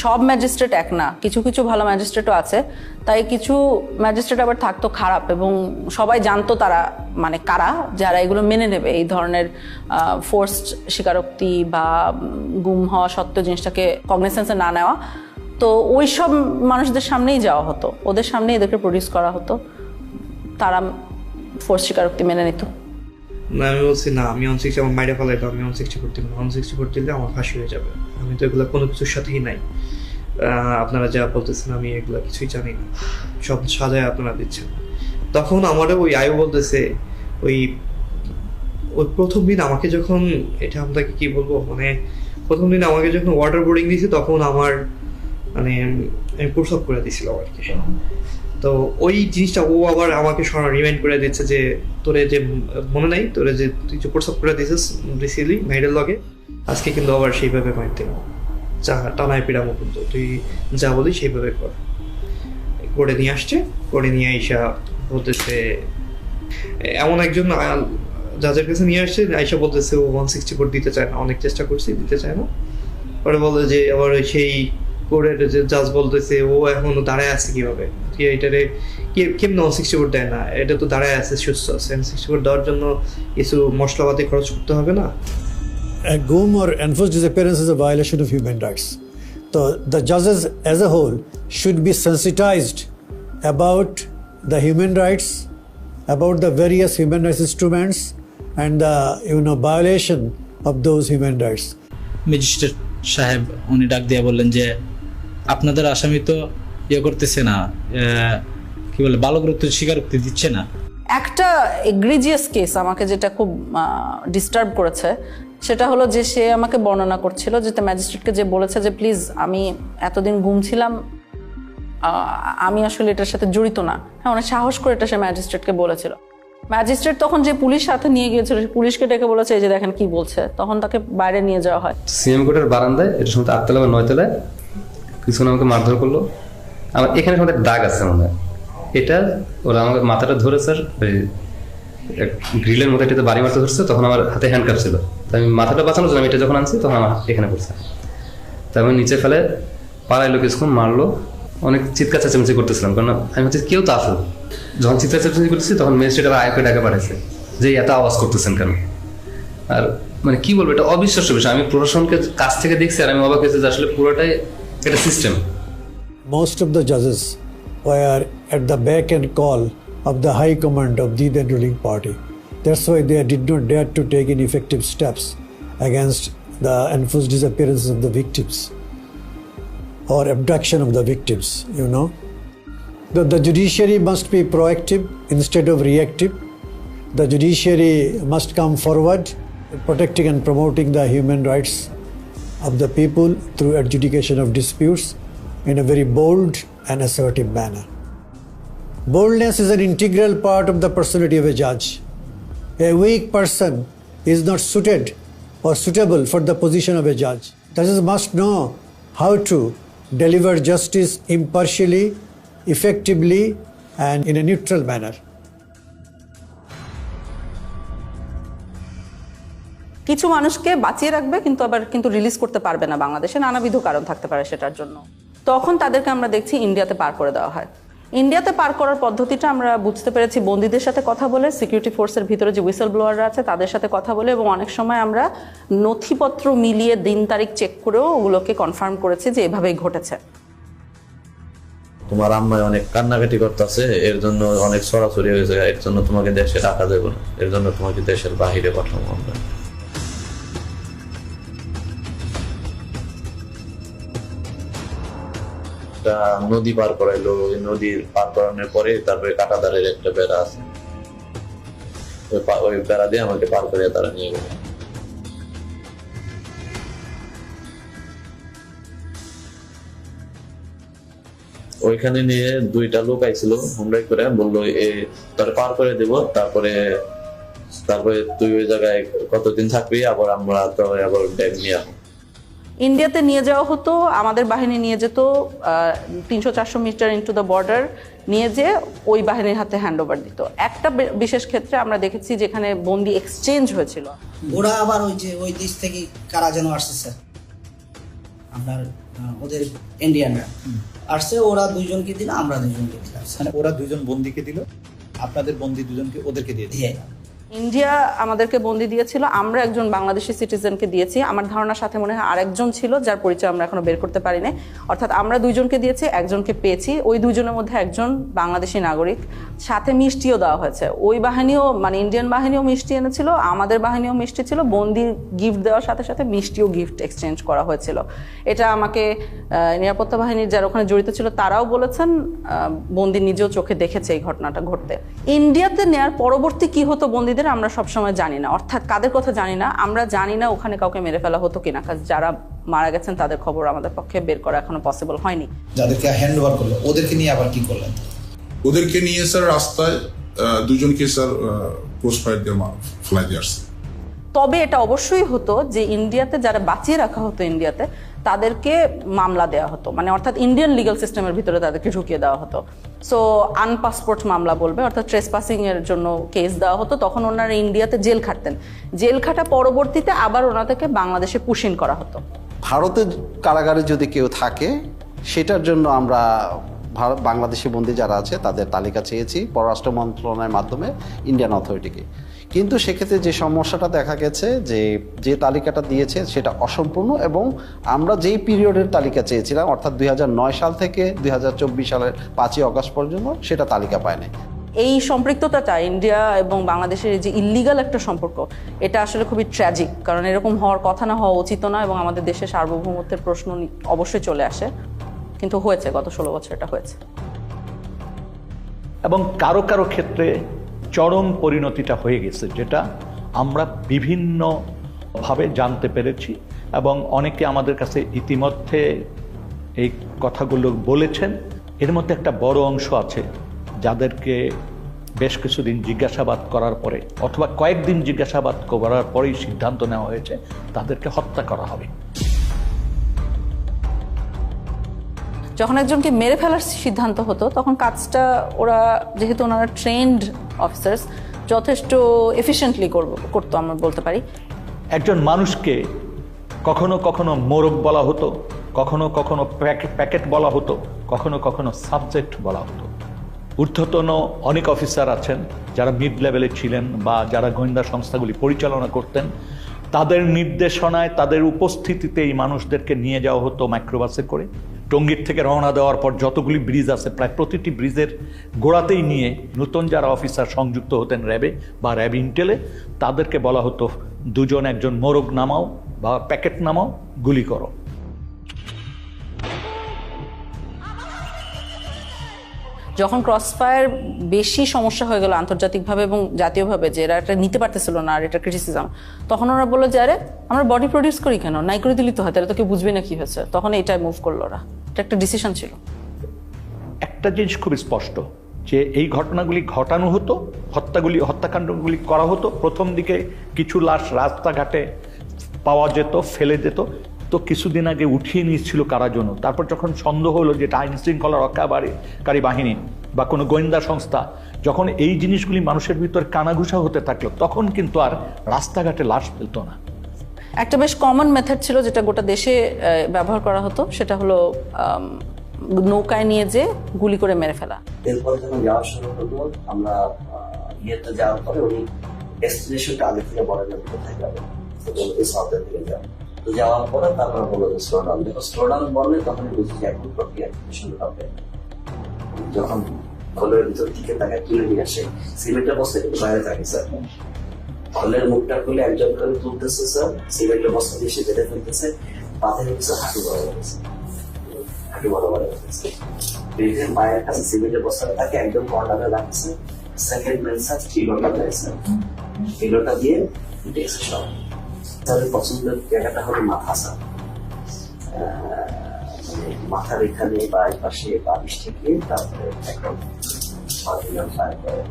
Speaker 5: সব ম্যাজিস্ট্রেট এক না, কিছু কিছু ভালো ম্যাজিস্ট্রেটও আছে, তাই কিছু ম্যাজিস্ট্রেট আবার থাকতো খারাপ, এবং সবাই জানতো তারা মানে কারা যারা এগুলো মেনে নেবে, এই ধরনের ফোর্সড স্বীকারোক্তি বা গুম হওয়া সত্ত্বেও জিনিসটাকে কগনিসেন্সে না নেওয়া। তো ওই সব মানুষদের সামনেই যাওয়া হতো, ওদের সামনেই এদেরকে প্রডিউস করা হতো, তারা ফোর্স স্বীকারোক্তি মেনে নিত।
Speaker 26: না, আমি বলছি না, আমি 160 আমার মাইরে ফেলাইতো, আমি 160 করতে 160 করতে দিলে আমার ফাঁসি হয়ে যাবে, আমি তো এগুলো কোনো কিছুর সাথেই নাই। আপনারা যা বলতেছেন আমি এগুলো কিছুই জানি না, সব সাজায় আপনারা দিচ্ছেন। তখন আমারও ওই আয়ু বলতেছে, ওই প্রথম দিন আমাকে যখন, এটা আপনাকে কি বলবো, মানে প্রথম দিন আমাকে যখন ওয়াটার বোর্ডিং দিয়েছে, তখন আমার মানে আমি প্রসব করে দিয়েছিল আর কি। তো ওই জিনিসটা ও আবার আমাকে রিমাইন্ড করে দিচ্ছে যে তোরে যে মনে নাই, তোরে যে তুই যে প্রসব করে দিয়েছিস রিসিলি মেয়েদের লগে, আজকে কিন্তু আবার সেইভাবে মাইর দিল। টানায় পিড়ামো, কিন্তু তুই যা বলি সেইভাবে কর। করে নিয়ে আসছে, করে নিয়ে আইসা বলতেছে, এমন একজন জাজের কাছে নিয়ে আসছে, আইসা বলতেছে ও 164 দিতে চায় না, অনেক চেষ্টা করছি দিতে চায় না। পরে বলে যে আবার সেই কোর্টের যে জাজ বলতেছে ও এখনো দাঁড়ায় আছে কিভাবে, এটারে কেমন 164 দেয় না, এটা তো দাঁড়ায় আছে, সুস্থ আছে, 164 দেওয়ার জন্য কিছু মশলাপাতি খরচ করতে হবে না।
Speaker 14: A GUM or enforced disappearance is a violation of human rights. So the judges as a whole should be sensitized about the human rights, about the various human rights instruments and the violation of those human rights.
Speaker 16: Magistrate সাহেব উনি ডাক দিয়ে বললেন যে আপনাদের আসামি তো করতেছে না, কি বলে বালকরূপ স্বীকারোক্তি দিচ্ছে না।
Speaker 5: একটা এগ্রিজিয়াস কেস আমাকে যেটা খুব ডিস্টার্ব করেছে সেটা হলো যে সে আমাকে বর্ণনা করছিল যে ম্যাজিস্ট্রেটকে যে বলেছে যে প্লিজ আমি এতদিন গুম ছিলাম, আমি আসলে এটার সাথে জড়িত না। হ্যাঁ, অনেক সাহস করে এটা সে ম্যাজিস্ট্রেটকে বলেছিল। ম্যাজিস্ট্রেট তখন যে পুলিশ সাথে নিয়ে গিয়েছিল, পুলিশকে ডেকে বলেছে এই যে দেখেন কি বলছে, তখন তাকে বাইরে নিয়ে যাওয়া হয়।
Speaker 17: সিএম কোর্টের বারান্দায়, এটা সময় 8 তলা বা 9 তলায় কিছুক্ষণ আমাকে মারধর করলো। আমার এখানে সময় দাগ আছে মনে হয়, এটা ওরা আমাকে মাথাটা ধরে স্যার ওই গ্রিলের মধ্যে এটাতে বাড়ি মারতে ধরছে, তখন আমার হাতে হ্যান্ডকাপ ছিল, তাই আমি মাথাটা বাঁচানোর জন্য আমি এটা যখন আনছি তখন আমার এখানে পড়ছে, তাই আমি নিচে ফেলে পাড়াইলো, কিছুক্ষণ মারলো, অনেক চিৎকার চেঁচামেচি করতেছিলাম, কারণ আমি হচ্ছে কেউ তো আসলো। যখন চিৎকার চেঁচামেচি করতেছি তখন ম্যাজিস্ট্রেট আবার আয়কে ডাকা পাঠাইছে যে এত আওয়াজ করতেছেন কেন। আর মানে কি বলবো, এটা অবিশ্বাস্য বিষয়। আমি প্রশাসনকে কাছ থেকে দেখছি আর আমি অবাক হয়েছি যে আসলে পুরোটাই একটা system.
Speaker 14: Most of the judges were at the beck and call of the high command of the then ruling party. That's why they did not dare to take any effective steps against the enforced disappearance of the victims or abduction of the victims, The judiciary must be proactive instead of reactive. The judiciary must come forward, protecting and promoting the human rights of the people through adjudication of disputes in a very bold and assertive manner. Boldness is an integral part of the personality of a judge. A weak person is not suited or suitable for the position of a judge. Judges must know how to deliver justice impartially, effectively, and in a neutral manner.
Speaker 5: কিছু মানুষকে বাঁচিয়ে রাখবে কিন্তু release করতে পারবে না বাংলাদেশে, নানাবিধ কারণ থাকতে পারে সেটার জন্য। তখন তাদেরকে আমরা দেখছি ইন্ডিয়াতে পার করে দেওয়া হয়। ইন্ডিয়াতে পার করার পদ্ধতিটা আমরা বুঝতে পেরেছি বন্দীদের সাথে কথা বলে, সিকিউরিটি ফোর্সের ভিতরে যে হুইসেল ব্লোয়াররা আছে তাদের সাথে কথা বলে, এবং অনেক সময় আমরা নথিপত্র মিলিয়ে দিন তারিখ চেক করেও ওগুলোকে কনফার্ম করেছি যে এভাবেই ঘটেছে।
Speaker 6: তোমার আম্মায় অনেক কান্নাকাটি করতেছে, এর জন্য অনেক সরাসরি হয়েছে, এর জন্য তোমাকে দেশে রাখা যাবে না, এর জন্য তোমাকে দেশের বাহিরে পাঠাবো আমরা। নদী পার করাইলো, নদী পার করানোর পরে তারপরে কাঁটাদারের একটা বেড়া আছে, ওই বেড়া দিয়ে আমাকে পার করে তারা নিয়ে গেল। ওইখানে নিয়ে 2টা লোক আইছিল হুমরাই করে, বললো তোর পার করে দেবো, তারপরে তুই ওই জায়গায় কতদিন থাকবি, আবার আমরা তো আবার ব্যাগ নিয়ে আসবো।
Speaker 5: ইন্ডিয়াতে নিয়ে যাওয়া হতো, আমাদের বাহিনী নিয়ে যেত 300-400 মিটার ইনটু দ্য বর্ডার, নিয়ে যে ওই বাহিনীর হাতে হ্যান্ড ওভার দিত। একটা বিশেষ ক্ষেত্রে আমরা দেখেছি যেখানে বন্দি এক্সচেঞ্জ হয়েছিল।
Speaker 18: ওরা আবার ওই দেশ থেকে কারা যেন আসছে স্যার, আপনার ওদের ইন্ডিয়ানরা আসছে, ওরা 2জনকে দিল, আমরা 2জনকে দিলাম।
Speaker 19: মানে ওরা 2জন বন্দিকে দিল, আপনাদের বন্দি 2জনকে ওদেরকে দিয়ে দিল।
Speaker 5: ইন্ডিয়া আমাদেরকে বন্দি দিয়েছিল, আমরা একজন বাংলাদেশি সিটিজেনকে দিয়েছি। আমার ধারণার সাথে মনে হয় আরেকজন ছিল যার পরিচয় আমরা এখনো বের করতে পারিনি। অর্থাৎ আমরা 2জনকে দিয়েছি, একজনকে পেয়েছি। ওই 2জনের মধ্যে একজন বাংলাদেশি নাগরিক, সাথে মিষ্টিও দেওয়া হয়েছে। ওই বাহিনীও মানে ইন্ডিয়ান বাহিনীও মিষ্টি এনেছিল, আমাদের বাহিনীও মিষ্টি ছিল। বন্দি গিফট দেওয়ার সাথে সাথে মিষ্টিও গিফট এক্সচেঞ্জ করা হয়েছিল। এটা আমাকে নিরাপত্তা বাহিনীর যারা ওখানে জড়িত ছিল তারাও বলেছেন, বন্দি নিজেও চোখে দেখেছে এই ঘটনাটা ঘটতে। ইন্ডিয়াতে নেয়ার পরবর্তী কি হতো বন্দিদের আমরা সবসময় জানি না, অর্থাৎ কাদের কথা জানি না, আমরা জানি না ওখানে কাউকে মেরে ফেলা হতো কিনা, যারা মারা গেছেন তাদের খবর আমাদের পক্ষে বের করা এখনো পসিবল হয়নি।
Speaker 19: যাদেরকে হ্যান্ড ওভার করলো ওদেরকে নিয়ে আবার কি করলেন?
Speaker 20: ওদেরকে নিয়ে স্যার রাস্তায় 2জনকে স্যার ক্রস ফায়ার দিয়ে ফেলাই দিয়ে আসছে।
Speaker 5: তবে এটা অবশ্যই হতো যে ইন্ডিয়াতে যারা বাঁচিয়ে রাখা হতো ইন্ডিয়াতে, তাদেরকে মামলা দেওয়া হতো, মানে অর্থাৎ ইন্ডিয়ান লিগ্যাল সিস্টেমের ভিতরে তাদেরকে ঢুকিয়ে দেওয়া হতো। সো আনপাসপোর্ট মামলা বলবে, অর্থাৎ ট্রেসপাসিং এর জন্য কেস দেওয়া হতো। তখন ওনারা ইন্ডিয়াতে জেল খাটতেন, জেল খাটা পরবর্তীতে আবার ওনাদেরকে বাংলাদেশে পুশিন করা হতো।
Speaker 4: ভারতের কারাগারে যদি কেউ থাকে সেটার জন্য আমরা বাংলাদেশি বন্দী যারা আছে তাদের তালিকা চেয়েছি পররাষ্ট্র মন্ত্রণালয়ের মাধ্যমে ইন্ডিয়ান অথরিটিকে। কিন্তু সেক্ষেত্রে যে সমস্যাটা দেখা গেছে যে তালিকাটা দিয়েছে সেটা অসম্পূর্ণ, এবং আমরা যেই পিরিয়ডের তালিকা চেয়েছিলাম অর্থাৎ 2009 সাল থেকে 2024 সালের 5ই অগস্ট পর্যন্ত সেটা তালিকা পায়নি।
Speaker 5: এই সম্পৃক্ততাটা ইন্ডিয়া এবং বাংলাদেশের যে ইল্লিগাল একটা সম্পর্ক, এটা আসলে খুবই ট্র্যাজিক, কারণ এরকম হওয়ার কথা না, হওয়া উচিত না, এবং আমাদের দেশের সার্বভৌমত্বের প্রশ্ন অবশ্যই চলে আসে, কিন্তু হয়েছে, গত 16 বছর এটা হয়েছে।
Speaker 7: এবং কারো কারো ক্ষেত্রে চরম পরিণতিটা হয়ে গেছে, যেটা আমরা বিভিন্নভাবে জানতে পেরেছি, এবং অনেকে আমাদের কাছে ইতিমধ্যে এই কথাগুলো বলেছেন। এর মধ্যে একটা বড় অংশ আছে যাদেরকে বেশ কিছুদিন জিজ্ঞাসাবাদ করার পরে অথবা কয়েকদিন জিজ্ঞাসাবাদ করার পরেই সিদ্ধান্ত নেওয়া হয়েছে তাদেরকে হত্যা করা হবে।
Speaker 5: যখন একজনকে মেরে ফেলার সিদ্ধান্ত হতো তখন কাজটা ওরা, যেহেতু ওনারা ট্রেন্ড অফিসার্স, যথেষ্ট এফিশিয়েন্টলি করতো আমরা বলতে পারি।
Speaker 7: একজন মানুষকে কখনো কখনো মোরগ বলা হতো, কখনো কখনো প্যাকেট বলা হতো, কখনো কখনো সাবজেক্ট বলা হতো। ঊর্ধ্বতন অনেক অফিসার আছেন যারা মিড লেভেলে ছিলেন বা যারা গোয়েন্দা সংস্থাগুলি পরিচালনা করতেন, তাদের নির্দেশনায়, তাদের উপস্থিতিতে এই মানুষদেরকে নিয়ে যাওয়া হতো মাইক্রোবাসে করে। টঙ্গীর থেকে রওনা দেওয়ার পর যতগুলি ব্রিজ আছে প্রায় প্রতিটি ব্রিজের গোড়াতেই নিয়ে নতুন যারা অফিসার সংযুক্ত হতেন র্যাবে বা র্যাব ইন্টেলে, তাদেরকে বলা হতো দুজন একজন মোরগ নামাও বা প্যাকেট নামাও, গুলি করো।
Speaker 5: যখন ক্রসফায়ার বেশি সমস্যা হয়ে গেল আন্তর্জাতিকভাবে এবং জাতীয়ভাবে, যে এরা এটা নিতে পারতেছিল না আর এটা ক্রিটিসিজম, তখন ওরা বললো যে আরে আমরা বডি প্রডিউস করি কেন, নাই করে দিলি তো হয়, তাহলে তো কেউ বুঝবে না কি হয়েছে। তখন এইটাই মুভ করলো ওরা, এটা একটা ডিসিশন ছিল।
Speaker 7: একটা জিনিস খুব স্পষ্ট যে এই ঘটনাগুলি ঘটানো হতো, হত্যাকাণ্ডগুলি করা হতো। প্রথম দিকে কিছু লাশ রাস্তাঘাটে পাওয়া যেত, ফেলে যেত, তো কিছুদিন আগে উঠিয়ে নিয়েছিল কারা জন্য। তারপর যখন সন্দেহ হলো যে এটা আইন শৃঙ্খলা রক্ষাকারী বাহিনী বা কোনো গোয়েন্দা সংস্থা, যখন এই জিনিসগুলি মানুষের ভিতর কানাঘুষা হতে থাকলো, তখন কিন্তু আর রাস্তাঘাটে লাশ ফেলতো না।
Speaker 5: একটা বেশ কমন মেথড ছিল যেটা গোটা দেশে ব্যবহার করা হতো, সেটা হলো নৌকায় নিয়ে যে গুলি করে মেরে ফেলা।
Speaker 2: এরপর যখন যাওয়ার সময় হতো, আমরা ইয়েতে যাওয়ার পরে উনি ডেস্টিনেশনটা আগে থেকে বলে যাবে কোথায় যাবে, সাউথের দিকে যাবে। তো যাওয়ার পরে তারপরে বললো যে স্লো ডাউন, যখন স্লো ডাউন বললে তখন বুঝি যে এখন প্রক্রিয়া শুরু হবে। যখন হলের ভিতর দিকে তাকে তুলে নিয়ে আসে, সিমেন্টের বস্তা কিন্তু বাইরে থাকে স্যার, হলের মুখটা খুলে একজন করে তুলতেছে স্যার, সিমেন্টের বস্তা দিয়ে সে বেঁধে ফেলতেছে, পাথরে কিছু হাঁটু বড় গেছে, বেঁধে মায়ের কাছে সিমেন্টের বস্তাটা তাকে একদম কর্নারে রাখছে। সেকেন্ড ম্যান স্যার কিলোটা দেয় স্যার, কিলোটা দিয়ে উঠেছে সব। তাদের পছন্দের জায়গাটা হলো মাথা স্যার, মাথার এখানে বা এই পাশে বালিশ থেকে তারপরে একদম 2 রাউন্ড ফায়ার করে।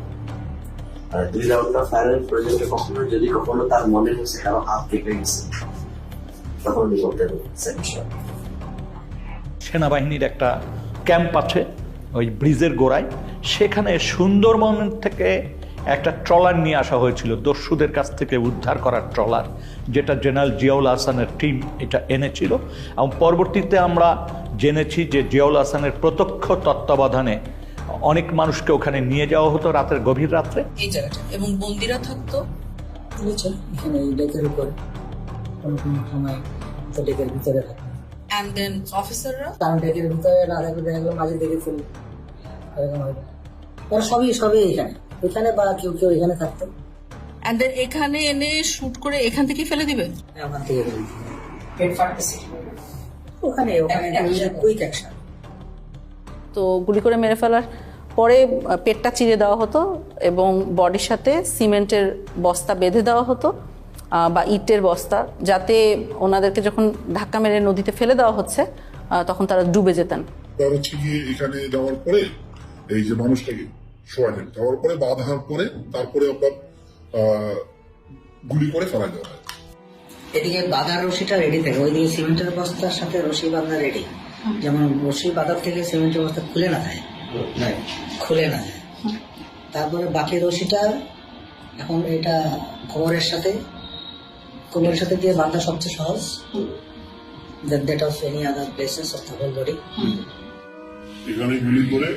Speaker 2: 2 রাউন্ড ফায়ারের প্রয়োজনে কখনো যদি কখনো তার মনে হচ্ছে কারো হাত কেটে গেছে, তখন বলতে
Speaker 7: সেনাবাহিনীর একটা ক্যাম্প আছে ওই ব্রিজের গোড়ায়, সেখানে সুন্দরবন থেকে একটা ট্রলার নিয়ে আসা হয়েছিল, দস্যুদের কাছ থেকে উদ্ধার করার ট্রলার, যেটা জেনারেল জিয়াউল হাসানের টিম এটা এনেছিল। এবং পরবর্তীতে আমরা জেনেছি যে জিয়াউল হাসানের প্রত্যক্ষ তত্ত্বাবধানে অনেক মানুষকে ওখানে নিয়ে যাওয়া হতো রাতের গভীর রাত্রে।
Speaker 3: এই জায়গাটা এবং বন্দিরা থাকতো বুঝছেন এখানে ডেকের উপরে, কোনো সময় তো ডেকের ভিতরে থাকতো।
Speaker 5: এন্ড দেন অফিসাররা
Speaker 3: কারণ ডেকের ভিতরে না থাকলে দেখা গেলো মাঝে দেখে ফেল, তারা সবই এখানে বা কেউ এখানে থাকতো।
Speaker 5: এন্ড দেন এখানে এনে শুট করে এখান থেকে ফেলে দিবে,
Speaker 3: ওখান থেকে পেট ফাটতেছে ওখানে কুইক অ্যাকশন।
Speaker 5: তো গুলি করে মেরে ফেলার পরে পেটটা চিরে দেওয়া হতো এবং বডির সাথে সিমেন্টের বস্তা বেঁধে দেওয়া হতো বা ইটের বস্তা, যাতে ওনাদেরকে যখন ধাক্কা মেরে নদীতে ফেলে দেওয়া হচ্ছে তখন তারা ডুবে যেতেন।
Speaker 9: এখানে যাওয়ার পরে এই যে মানুষটাকে শোয়ালেন, যাওয়ার পরে বাঁধার পরে তারপরে আপনার গুলি করে ফেলা দেওয়া হয়।
Speaker 3: এদিকে বাঁধার রশিটা রেডি থাকে, ওইদিকে সিমেন্টের বস্তার সাথে রশি বাঁধা রেডি, যেমন রশি বাঁধার থেকে সিমেন্টের বস্তা খুলে না যায়, খুলে না যায়। তারপরে বাকি রশিটা এখন এটা কোমরের সাথে দিয়ে বাঁধা সবচেয়ে সহজ, that of any other places of the whole body.
Speaker 9: এখানে গুলি করে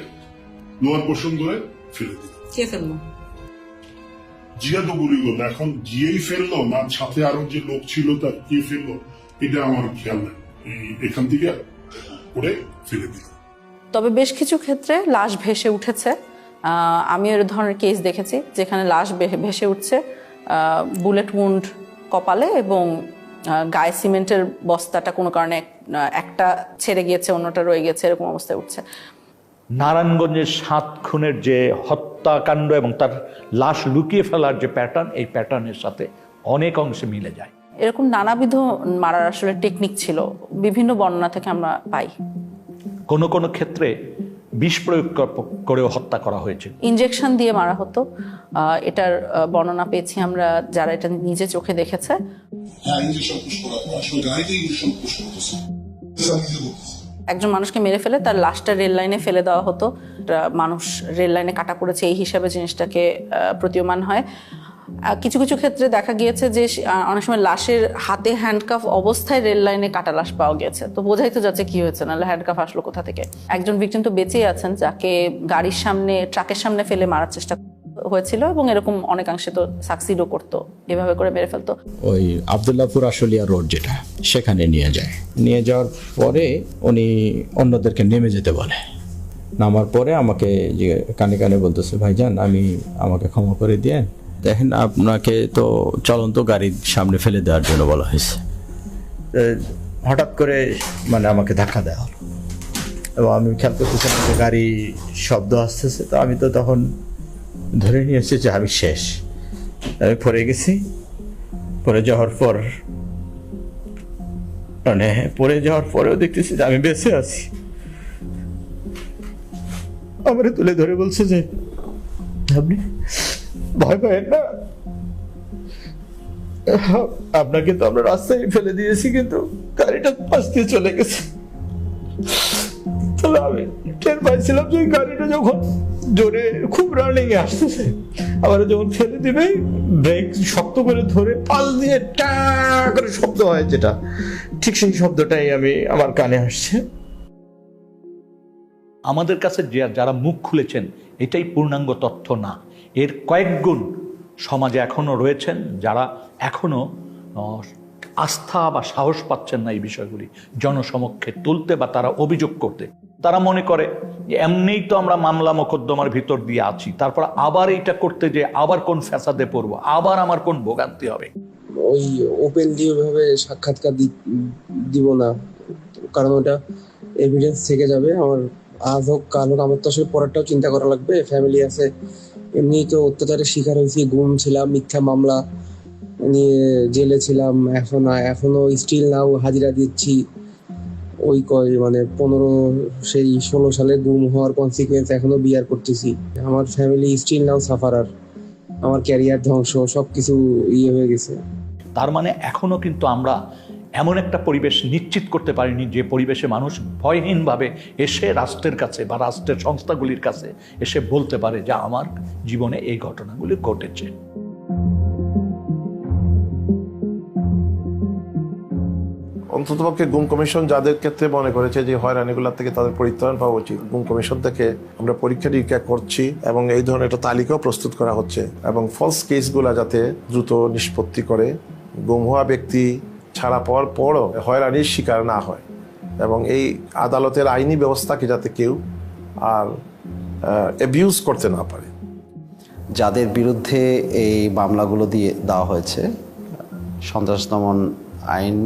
Speaker 9: লোয়ার পোর্শন ধরে ফেলে দিল।
Speaker 5: কে ফেললো?
Speaker 9: জিয়া তো গুলি করলো, এখন জিয়েই ফেললো না সাথে আরো যে লোক ছিল তার কে ফেললো এটা আমার খেয়াল নাই, এখান থেকে করে ফেলে দিল।
Speaker 5: তবে বেশ কিছু ক্ষেত্রে লাশ ভেসে উঠেছে। আমি এর ধরনের কেস দেখেছি যেখানে লাশ ভেসে উঠছে বুলেট উন্ড কপালে এবং গায়ে সিমেন্টের বস্তাটা কোনো কারণে একটা ছেড়ে গিয়েছে, অন্যটা রয়ে গেছে, এরকম অবস্থায় উঠছে।
Speaker 7: নারায়ণগঞ্জের 7 খুনের যে হত্যাকাণ্ড এবং তার লাশ লুকিয়ে ফেলার যে প্যাটার্ন, এই প্যাটার্নের সাথে অনেক অংশে মিলে যায়।
Speaker 5: এরকম নানাবিধ মারার আসলে টেকনিক ছিল, বিভিন্ন বর্ণনা থেকে আমরা পাই।
Speaker 7: কোনো কোনো ক্ষেত্রে বিষ প্রয়োগ করেও হত্যা করা হয়েছে।
Speaker 5: ইনজেকশন দিয়ে মারা হতো, এটার বর্ণনা পেয়েছি আমরা যারা এটা নিজে চোখে দেখেছে। একজন মানুষকে মেরে ফেলে তার লাশটা রেল লাইনে ফেলে দেওয়া হতো, মানুষ রেল লাইনে কাটা পড়েছে এই হিসাবে জিনিসটাকে প্রতীয়মান হয়। কিছু কিছু ক্ষেত্রে দেখা গিয়েছে যে অনেক সময় লাশের হাতে হ্যান্ডকাফ অবস্থায় রেল লাইনে কাটা লাশ পাওয়া গেছে, তো বোঝাই তো যাচ্ছে কি হয়েছে, নাহলে হ্যান্ডকাফ আসলো কোথা থেকে। একজন ভিকটিম তো বেঁচেই আছেন যাকে গাড়ির সামনে, ট্রাকের সামনে ফেলে মারার চেষ্টা হয়েছিল এবং এরকম অনেকাংশে তো সাকসিডও করতো, এভাবে করে মেরে ফেলতো।
Speaker 1: ওই আবদুল্লাহপুর আশুলিয়া রোড যেটা, সেখানে নিয়ে যাওয়ার পরে উনি অন্যদেরকে নেমে যেতে বলে। নামার পরে আমাকে যে কানে কানে বলতেছে, ভাইজান আমাকে ক্ষমা করে দিয়ে দেখেন, আপনাকে তো চলন্ত গাড়ির সামনে ফেলে দেওয়ার জন্য বলা হয়েছে। হঠাৎ করে মানে আমাকে ধাক্কা দেওয়া হলো এবং আমি খেয়াল করতেছিলাম যে গাড়ি শব্দ আসতেছে, তো আমি তো তখন ধরে নিয়েছি যে আমি শেষ, আমি পড়ে গেছি। পড়ে যাওয়ার পরেও দেখতেছি যে আমি বেঁচে আছি। আমার তুলে ধরে বলছে যে আপনি ভয় পাবেন না, আপনাকে তো আমরা রাস্তায় ফেলে দিয়েছি, কিন্তু গাড়িটা পাশ দিয়ে চলে গেছে। তাহলে আমি টের পাইছিলাম যে গাড়িটা যখন জোরে খুব রানিং এ আসতেছে, আবার যখন ফেলে দিবে ব্রেক শক্ত করে ধরে পাল দিয়ে টা করে শব্দ হয়, যেটা ঠিক সেই শব্দটাই আমার কানে আসছে।
Speaker 7: আমাদের কাছে যারা মুখ খুলেছেন এটাই পূর্ণাঙ্গ তথ্য না, এর কয়েক গুণ সমাজে এখনো রয়েছেন যারা এখনো আস্থা বা সাহস পাচ্ছেন না এই বিষয়গুলি জনসমক্ষে তুলতে বা তারা অভিযোগ করতে। তারা মনে করে যে এমনিই তো আমরা মামলা মোকদ্দমার ভিতর দিয়ে আছি, তারপর আবার এইটা করতে যে আবার কোন ফ্যাসাদে পড়বো, আবার আমার কোন ভোগান্তি হবে।
Speaker 8: ওই ওপেনলি ওইভাবে সাক্ষাৎকার দিব না, কারণ ওটা এভিডেন্স থেকে যাবে। আমার আজ হোক কাল হোক আমার তো আসলে পরেরটাও চিন্তা করা লাগবে, ফ্যামিলি আছে, এমনি তো অত্যাচারের শিকার হয়েছি, গুম ছিলাম, মিথ্যা মামলা নিয়ে জেলে ছিলাম, এখনো স্টিল নাও হাজিরা দিচ্ছি। ওই 16 সালে গুম হওয়ার কনসিকুয়েন্স এখনো বিয়ার করতেছি। আমার ফ্যামিলি স্টিল নাও সাফারার, আমার ক্যারিয়ার ধ্বংস, সবকিছু হয়ে গেছে।
Speaker 7: তার মানে এখনো কিন্তু আমরা এমন একটা পরিবেশ নিশ্চিত করতে পারিনি যে পরিবেশে মানুষ ভয়হীনভাবে এসে রাষ্ট্রের কাছে বা রাষ্ট্রের সংস্থাগুলির কাছে এসে বলতে পারে যে আমার জীবনে এই ঘটনাগুলি ঘটেছে।
Speaker 11: অন্ততপক্ষে গুম কমিশন যাদের ক্ষেত্রে মনে করেছে যে হয়রানিগুলোর থেকে তাদের পরিত্রাণ পাওয়া উচিত, গুম কমিশন থেকে আমরা পরীক্ষা নিরীক্ষা করছি এবং এই ধরনের একটা তালিকাও প্রস্তুত করা হচ্ছে এবং ফলস কেসগুলা যাতে দ্রুত নিষ্পত্তি করে, গুম হওয়া ব্যক্তি ছাড়া পাওয়ার পরও হয়রানির শিকার না হয় এবং এই আদালতের আইনি ব্যবস্থাকে যাতে কেউ আর অ্যাবিউজ করতে না পারে।
Speaker 4: যাদের বিরুদ্ধে এই মামলাগুলো দিয়ে দেওয়া হয়েছে, সন্ত্রাস দমন আইন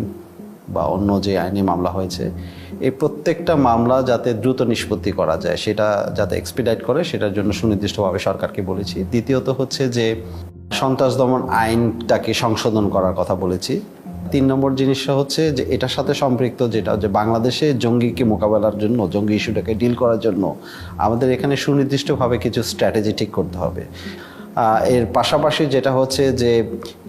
Speaker 4: বা অন্য যে আইনি মামলা হয়েছে, এই প্রত্যেকটা মামলা যাতে দ্রুত নিষ্পত্তি করা যায়, সেটা যাতে এক্সপিডাইট করে, সেটার জন্য সুনির্দিষ্টভাবে সরকারকে বলেছি। দ্বিতীয়ত হচ্ছে যে সন্ত্রাস দমন আইনটাকে সংশোধন করার কথা বলেছি। 3 নম্বর জিনিসটা হচ্ছে যে এটার সাথে সম্পৃক্ত যেটা যে বাংলাদেশে জঙ্গিকে মোকাবেলার জন্য, জঙ্গি ইস্যুটাকে ডিল করার জন্য আমাদের এখানে সুনির্দিষ্টভাবে কিছু স্ট্র্যাটেজি ঠিক করতে হবে। এর পাশাপাশি যেটা হচ্ছে যে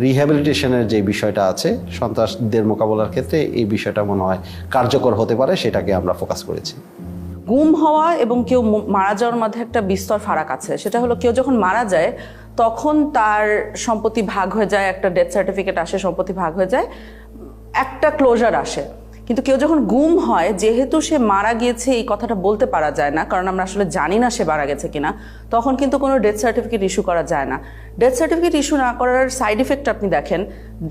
Speaker 4: রিহ্যাবিলিটেশনের যে বিষয়টা আছে সন্ত্রাসদের মোকাবেলার ক্ষেত্রে, এই বিষয়টা মনে হয় কার্যকর হতে পারে, সেটাকে আমরা ফোকাস করেছি।
Speaker 5: গুম হওয়া এবং কেউ মারা যাওয়ার মধ্যে একটা বিস্তর ফারাক আছে। সেটা হলো কেউ যখন মারা যায় তখন তার সম্পত্তি ভাগ হয়ে যায়, একটা ডেথ সার্টিফিকেট আসে, সম্পত্তি ভাগ হয়ে যায়, একটা ক্লোজার আসে। কিন্তু কেউ যখন গুম হয়, যেহেতু সে মারা গিয়েছে এই কথাটা বলতে পারা যায় না, কারণ আমরা আসলে জানি না সে মারা গেছে কিনা, তখন কিন্তু কোনো ডেথ সার্টিফিকেট ইস্যু করা যায় না। ডেথ সার্টিফিকেট ইস্যু না করার সাইড ইফেক্ট আপনি দেখেন,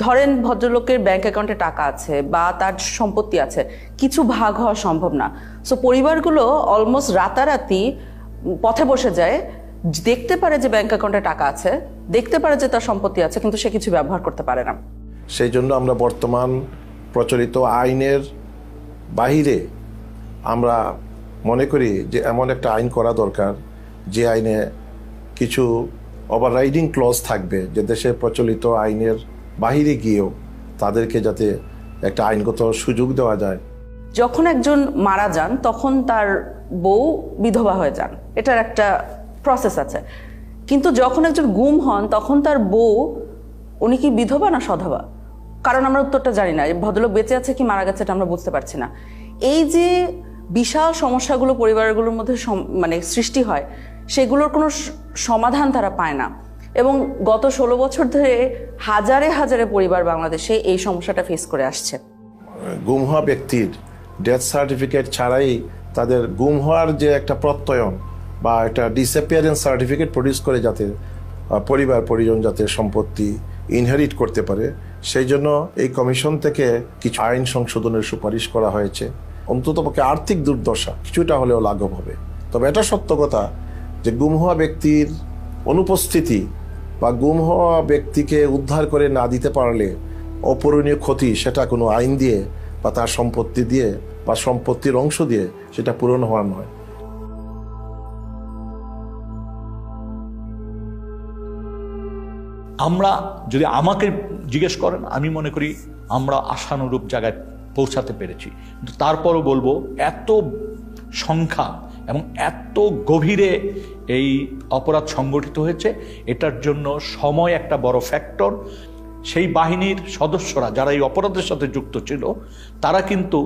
Speaker 5: ধরেন ভদ্রলোকের ব্যাংক অ্যাকাউন্টে টাকা আছে বা তার সম্পত্তি আছে, কিছু ভাগ হওয়া সম্ভব না। সো পরিবারগুলো অলমোস্ট রাতারাতি পথে বসে যায়, দেখতে পারে যে ব্যাংক অ্যাকাউন্টে টাকা আছে, দেখতে পারে যে তার সম্পত্তি আছে, কিন্তু সে কিছু ব্যবহার করতে পারে না।
Speaker 11: সেই জন্য আমরা বর্তমান প্রচলিত আইনের বাহিরে আমরা মনে করি যে এমন একটা আইন করা দরকার যে আইনে কিছু ওভাররাইডিং ক্লজ থাকবে, যে দেশের প্রচলিত আইনের বাহিরে গিয়েও তাদেরকে যাতে একটা আইনগত সুযোগ দেওয়া যায়।
Speaker 5: যখন একজন মারা যান তখন তার বউ বিধবা হয়ে যান, এটার একটা প্রসেস আছে। কিন্তু যখন একজন গুম হন তখন তার বউ, উনি কি বিধবা না সধবা? কারণ আমরা উত্তরটা জানি না। ভদ্রলোক বেঁচে আছে কি মারা গেছে এটা আমরা বুঝতে পারছি না। এই যে বিশাল সমস্যাগুলো পরিবারগুলোর মধ্যে মানে সৃষ্টি হয়, সেগুলোর কোনো সমাধান তারা পায় না। এবং গত 16 বছর ধরে হাজারে হাজারে পরিবার বাংলাদেশে এই সমস্যাটা ফেস করে আসছে।
Speaker 11: গুম হওয়া ব্যক্তির ডেথ সার্টিফিকেট ছাড়াই তাদের গুম হওয়ার যে একটা প্রত্যয়ন বা একটা ডিসঅ্যাপিয়ারেন্স সার্টিফিকেট প্রডিউস করে যাতে পরিবার পরিজন যাতে সম্পত্তি ইনহেরিট করতে পারে, সেই জন্য এই কমিশন থেকে কিছু আইন সংশোধনের সুপারিশ করা হয়েছে। অন্ততপক্ষে আর্থিক দুর্দশা কিছুটা হলেও লাঘব হবে। তবে এটা সত্য কথা যে গুম হওয়া ব্যক্তির অনুপস্থিতি বা গুম হওয়া ব্যক্তিকে উদ্ধার করে না দিতে পারলে অপূরণীয় ক্ষতি সেটা কোনো আইন দিয়ে বা তার সম্পত্তি দিয়ে বা সম্পত্তির অংশ দিয়ে সেটা পূরণ হওয়ার নয়।
Speaker 7: আমরা যদি আমাকে জিজ্ঞেস করেন, আমি মনে করি আমরা আশানুরূপ জায়গায় পৌঁছাতে পেরেছি। কিন্তু তারপরও বলবো, এত সংখ্যা এবং এত গভীরে এই অপরাধ সংগঠিত হয়েছে, এটার জন্য সময় একটা বড় ফ্যাক্টর। সেই বাহিনীর সদস্যরা যারা এই অপরাধের সাথে যুক্ত ছিল, তারা কিন্তু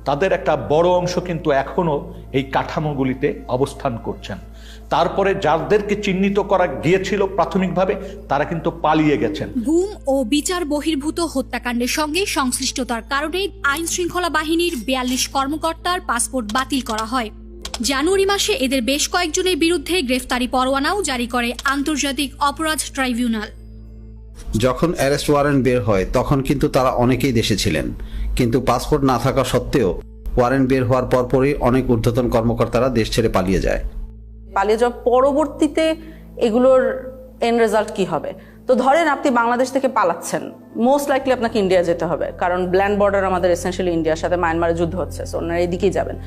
Speaker 7: তাদের একটা বড় অংশ কিন্তু এখনো এই কাঠামোগুলিতে অবস্থান করছেন। তারপরে যাদেরকে চিহ্নিত করা গিয়েছিল প্রাথমিকভাবে, তারা কিন্তু পালিয়ে গেছেন।
Speaker 10: গুম ও বিচার বহির্ভূত হত্যাকাণ্ডের সঙ্গে সংশ্লিষ্টতার কারণে আইন শৃঙ্খলা বাহিনীর 42 কর্মকর্তার পাসপোর্ট বাতিল করা হয়। জানুয়ারি মাসে এদের বেশ কয়েকজনের বিরুদ্ধে গ্রেফতারি পরোয়ানাও জারি করে আন্তর্জাতিক অপরাধ ট্রাইব্যুনাল।
Speaker 4: যখন অ্যারেস্ট ওয়ারেন্ট বের হয় তখন কিন্তু তারা অনেকেই দেশে ছিলেন, কিন্তু পাসপোর্ট না থাকা সত্ত্বেও ওয়ারেন্ট বের হওয়ার পরপরই অনেক ঊর্ধ্বতন কর্মকর্তারা দেশ ছেড়ে পালিয়ে যায়।
Speaker 5: পালিয়ে যাওয়ার পরবর্তীতে এগুলোর এন্ড রেজাল্ট কি হবে? তো ধরেন আপনি বাংলাদেশ থেকে পালাচ্ছেন, মোস্ট লাইকলি আপনাকে ইন্ডিয়া যেতে হবে, কারণ ল্যান্ড বর্ডার আমাদের এসেনশিয়ালি ইন্ডিয়ার সাথে, মায়ানমারে যুদ্ধ হচ্ছে, সো ওনারা এদিকেই যাবেন।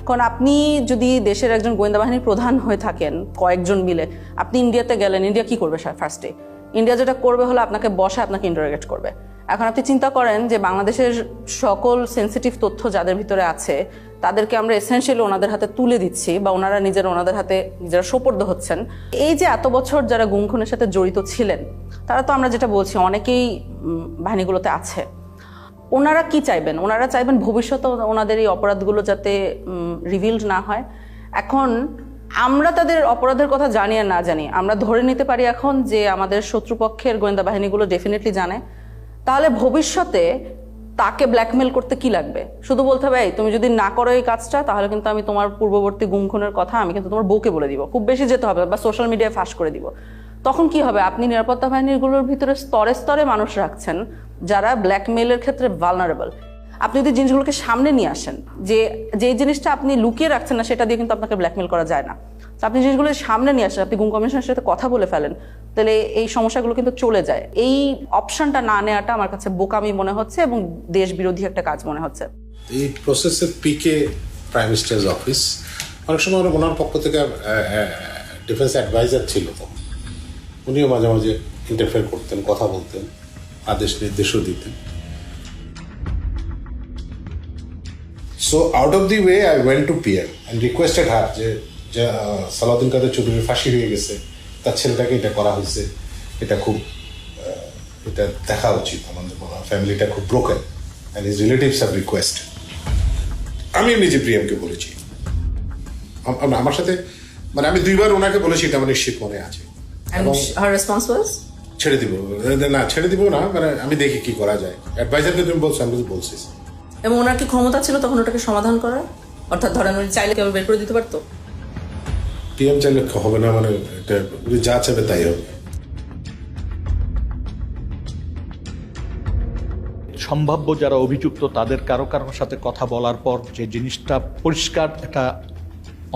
Speaker 5: কারণ আপনি যদি দেশের একজন গোয়েন্দা বাহিনীর প্রধান হয়ে থাকেন, কয়েকজন মিলে আপনি ইন্ডিয়াতে গেলেন, ইন্ডিয়া কি করবে ফার্স্টে? ইন্ডিয়া যেটা করবে হলো আপনাকে বসে আপনাকে ইন্টারোগেট করবে। এখন আপনি চিন্তা করেন যে বাংলাদেশের সকল সেন্সিটিভ তথ্য যাদের ভিতরে আছে তাদেরকে আমরা এসেনশিয়ালি ওনাদের হাতে তুলে দিচ্ছি, বা ওনারা ওনাদের হাতে নিজেরা সোপর্দ হচ্ছেন। এই যে এত বছর যারা গুম খুনের সাথে জড়িত ছিলেন, তারা তো আমরা যেটা বলছি অনেকেই বাহিনীগুলোতে আছে। ওনারা কি চাইবেন? ওনারা চাইবেন ভবিষ্যতে ওনাদের এই অপরাধগুলো যাতে রিভিলড না হয়। এখন আমরা তাদের অপরাধের কথা জানি আর না জানি, আমরা ধরে নিতে পারি এখন যে আমাদের শত্রুপক্ষের গোয়েন্দা বাহিনীগুলো ডেফিনেটলি জানে। তাহলে ভবিষ্যতে তাকে ব্ল্যাকমেল করতে কি লাগবে? শুধু বলতে হবে, তুমি যদি না করো এই কাজটা, তাহলে কিন্তু আমি তোমার পূর্ববর্তী গুম খুনের কথা আমি কিন্তু তোমার বউকে বলে দিব, খুব বেশি যেতে হবে, বা সোশ্যাল মিডিয়ায় ফাঁস করে দিব। তখন কি হবে? আপনি নিরাপত্তা বাহিনীগুলোর ভিতরে স্তরে স্তরে মানুষ রাখছেন যারা ব্ল্যাকমেলের ক্ষেত্রে ভালনারেবল। আপনি যদি জিনিসগুলোকে সামনে নিয়ে আসেন, যে জিনিসটা আপনি লুকিয়ে রাখছেন না, সেটা দিয়ে কিন্তু আপনাকে ব্ল্যাকমেল করা যায় না। তো আপনি জিনিসগুলো সামনে নিয়ে আসেন, আপনি গুম কমিশনের সাথে কথা বলে ফেলেন, তাহলে এই সমস্যাগুলো কিন্তু চলে যায়। এই অপশনটা না নেওয়াটা আমার কাছে বোকামি মনে হচ্ছে এবং দেশ বিরোধী একটা কাজ মনে হচ্ছে।
Speaker 12: এই প্রসেসের পিকে প্রাইম মিনিস্টার্স অফিস, অনেক সময় ওনার পক্ষ থেকে ডিফেন্স অ্যাডভাইজার ছিল, তো উনিও মাঝে মাঝে ইন্টারফেয়ার করতেন, কথা বলতেন, আদেশ নির্দেশও দিতেন। So out of the way I went to PM and requested her যে সালাউদ্দিন কাদের চৌধুরীর ফাঁসি হয়ে গেছে, তার ছেলেটাকে এটা করা হয়েছে, এটা খুব এটা দেখা উচিত আমাদের ফ্যামিলিটা খুব broken and his relatives have requested. আমি নিজে প্রিয়ামকে বলেছি, আমার সাথে মানে আমি 2বার ওনাকে বলেছি, এটা আমার নিশ্চিত মনে আছে। এবং
Speaker 5: her response was
Speaker 12: ছেড়ে দিব না, ছেড়ে দিব না, মানে আমি দেখি কি করা যায়। অ্যাডভাইজারকে তুমি বলছো, আমি বলছি।
Speaker 5: এবং ওনার কি ক্ষমতা ছিল তখন ওটাকে সমাধান করার? অর্থাৎ ধরেন উনি চাইলে কেউ বের করে দিতে পারতো?
Speaker 12: পিএম চাইলে হবে না, মানে এটা উনি যা চাইবে তাই হবে।
Speaker 7: সম্ভাব্য যারা অভিযুক্ত তাদের কারো কারোর সাথে কথা বলার পর যে জিনিসটা পরিষ্কার একটা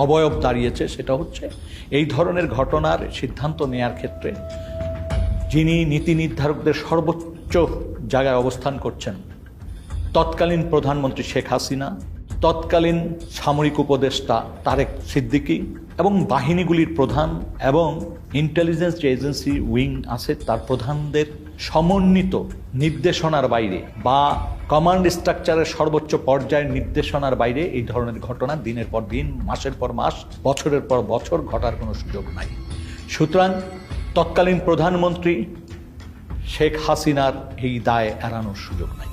Speaker 7: অবয়ব দাঁড়িয়েছে, সেটা হচ্ছে এই ধরনের ঘটনার সিদ্ধান্ত নেয়ার ক্ষেত্রে যিনি নীতি নির্ধারকদের সর্বোচ্চ জায়গায় অবস্থান করছেন, তৎকালীন প্রধানমন্ত্রী শেখ হাসিনা, তৎকালীন সামরিক উপদেষ্টা তারেক সিদ্দিকী এবং বাহিনীগুলির প্রধান এবং ইন্টেলিজেন্স যে এজেন্সি উইং আছে তার প্রধানদের সমন্বিত নির্দেশনার বাইরে বা কমান্ড স্ট্রাকচারের সর্বোচ্চ পর্যায়ের নির্দেশনার বাইরে এই ধরনের ঘটনা দিনের পর দিন, মাসের পর মাস, বছরের পর বছর ঘটার কোনো সুযোগ নাই। সুতরাং তৎকালীন প্রধানমন্ত্রী শেখ হাসিনার এই দায় এড়ানোর সুযোগ নাই।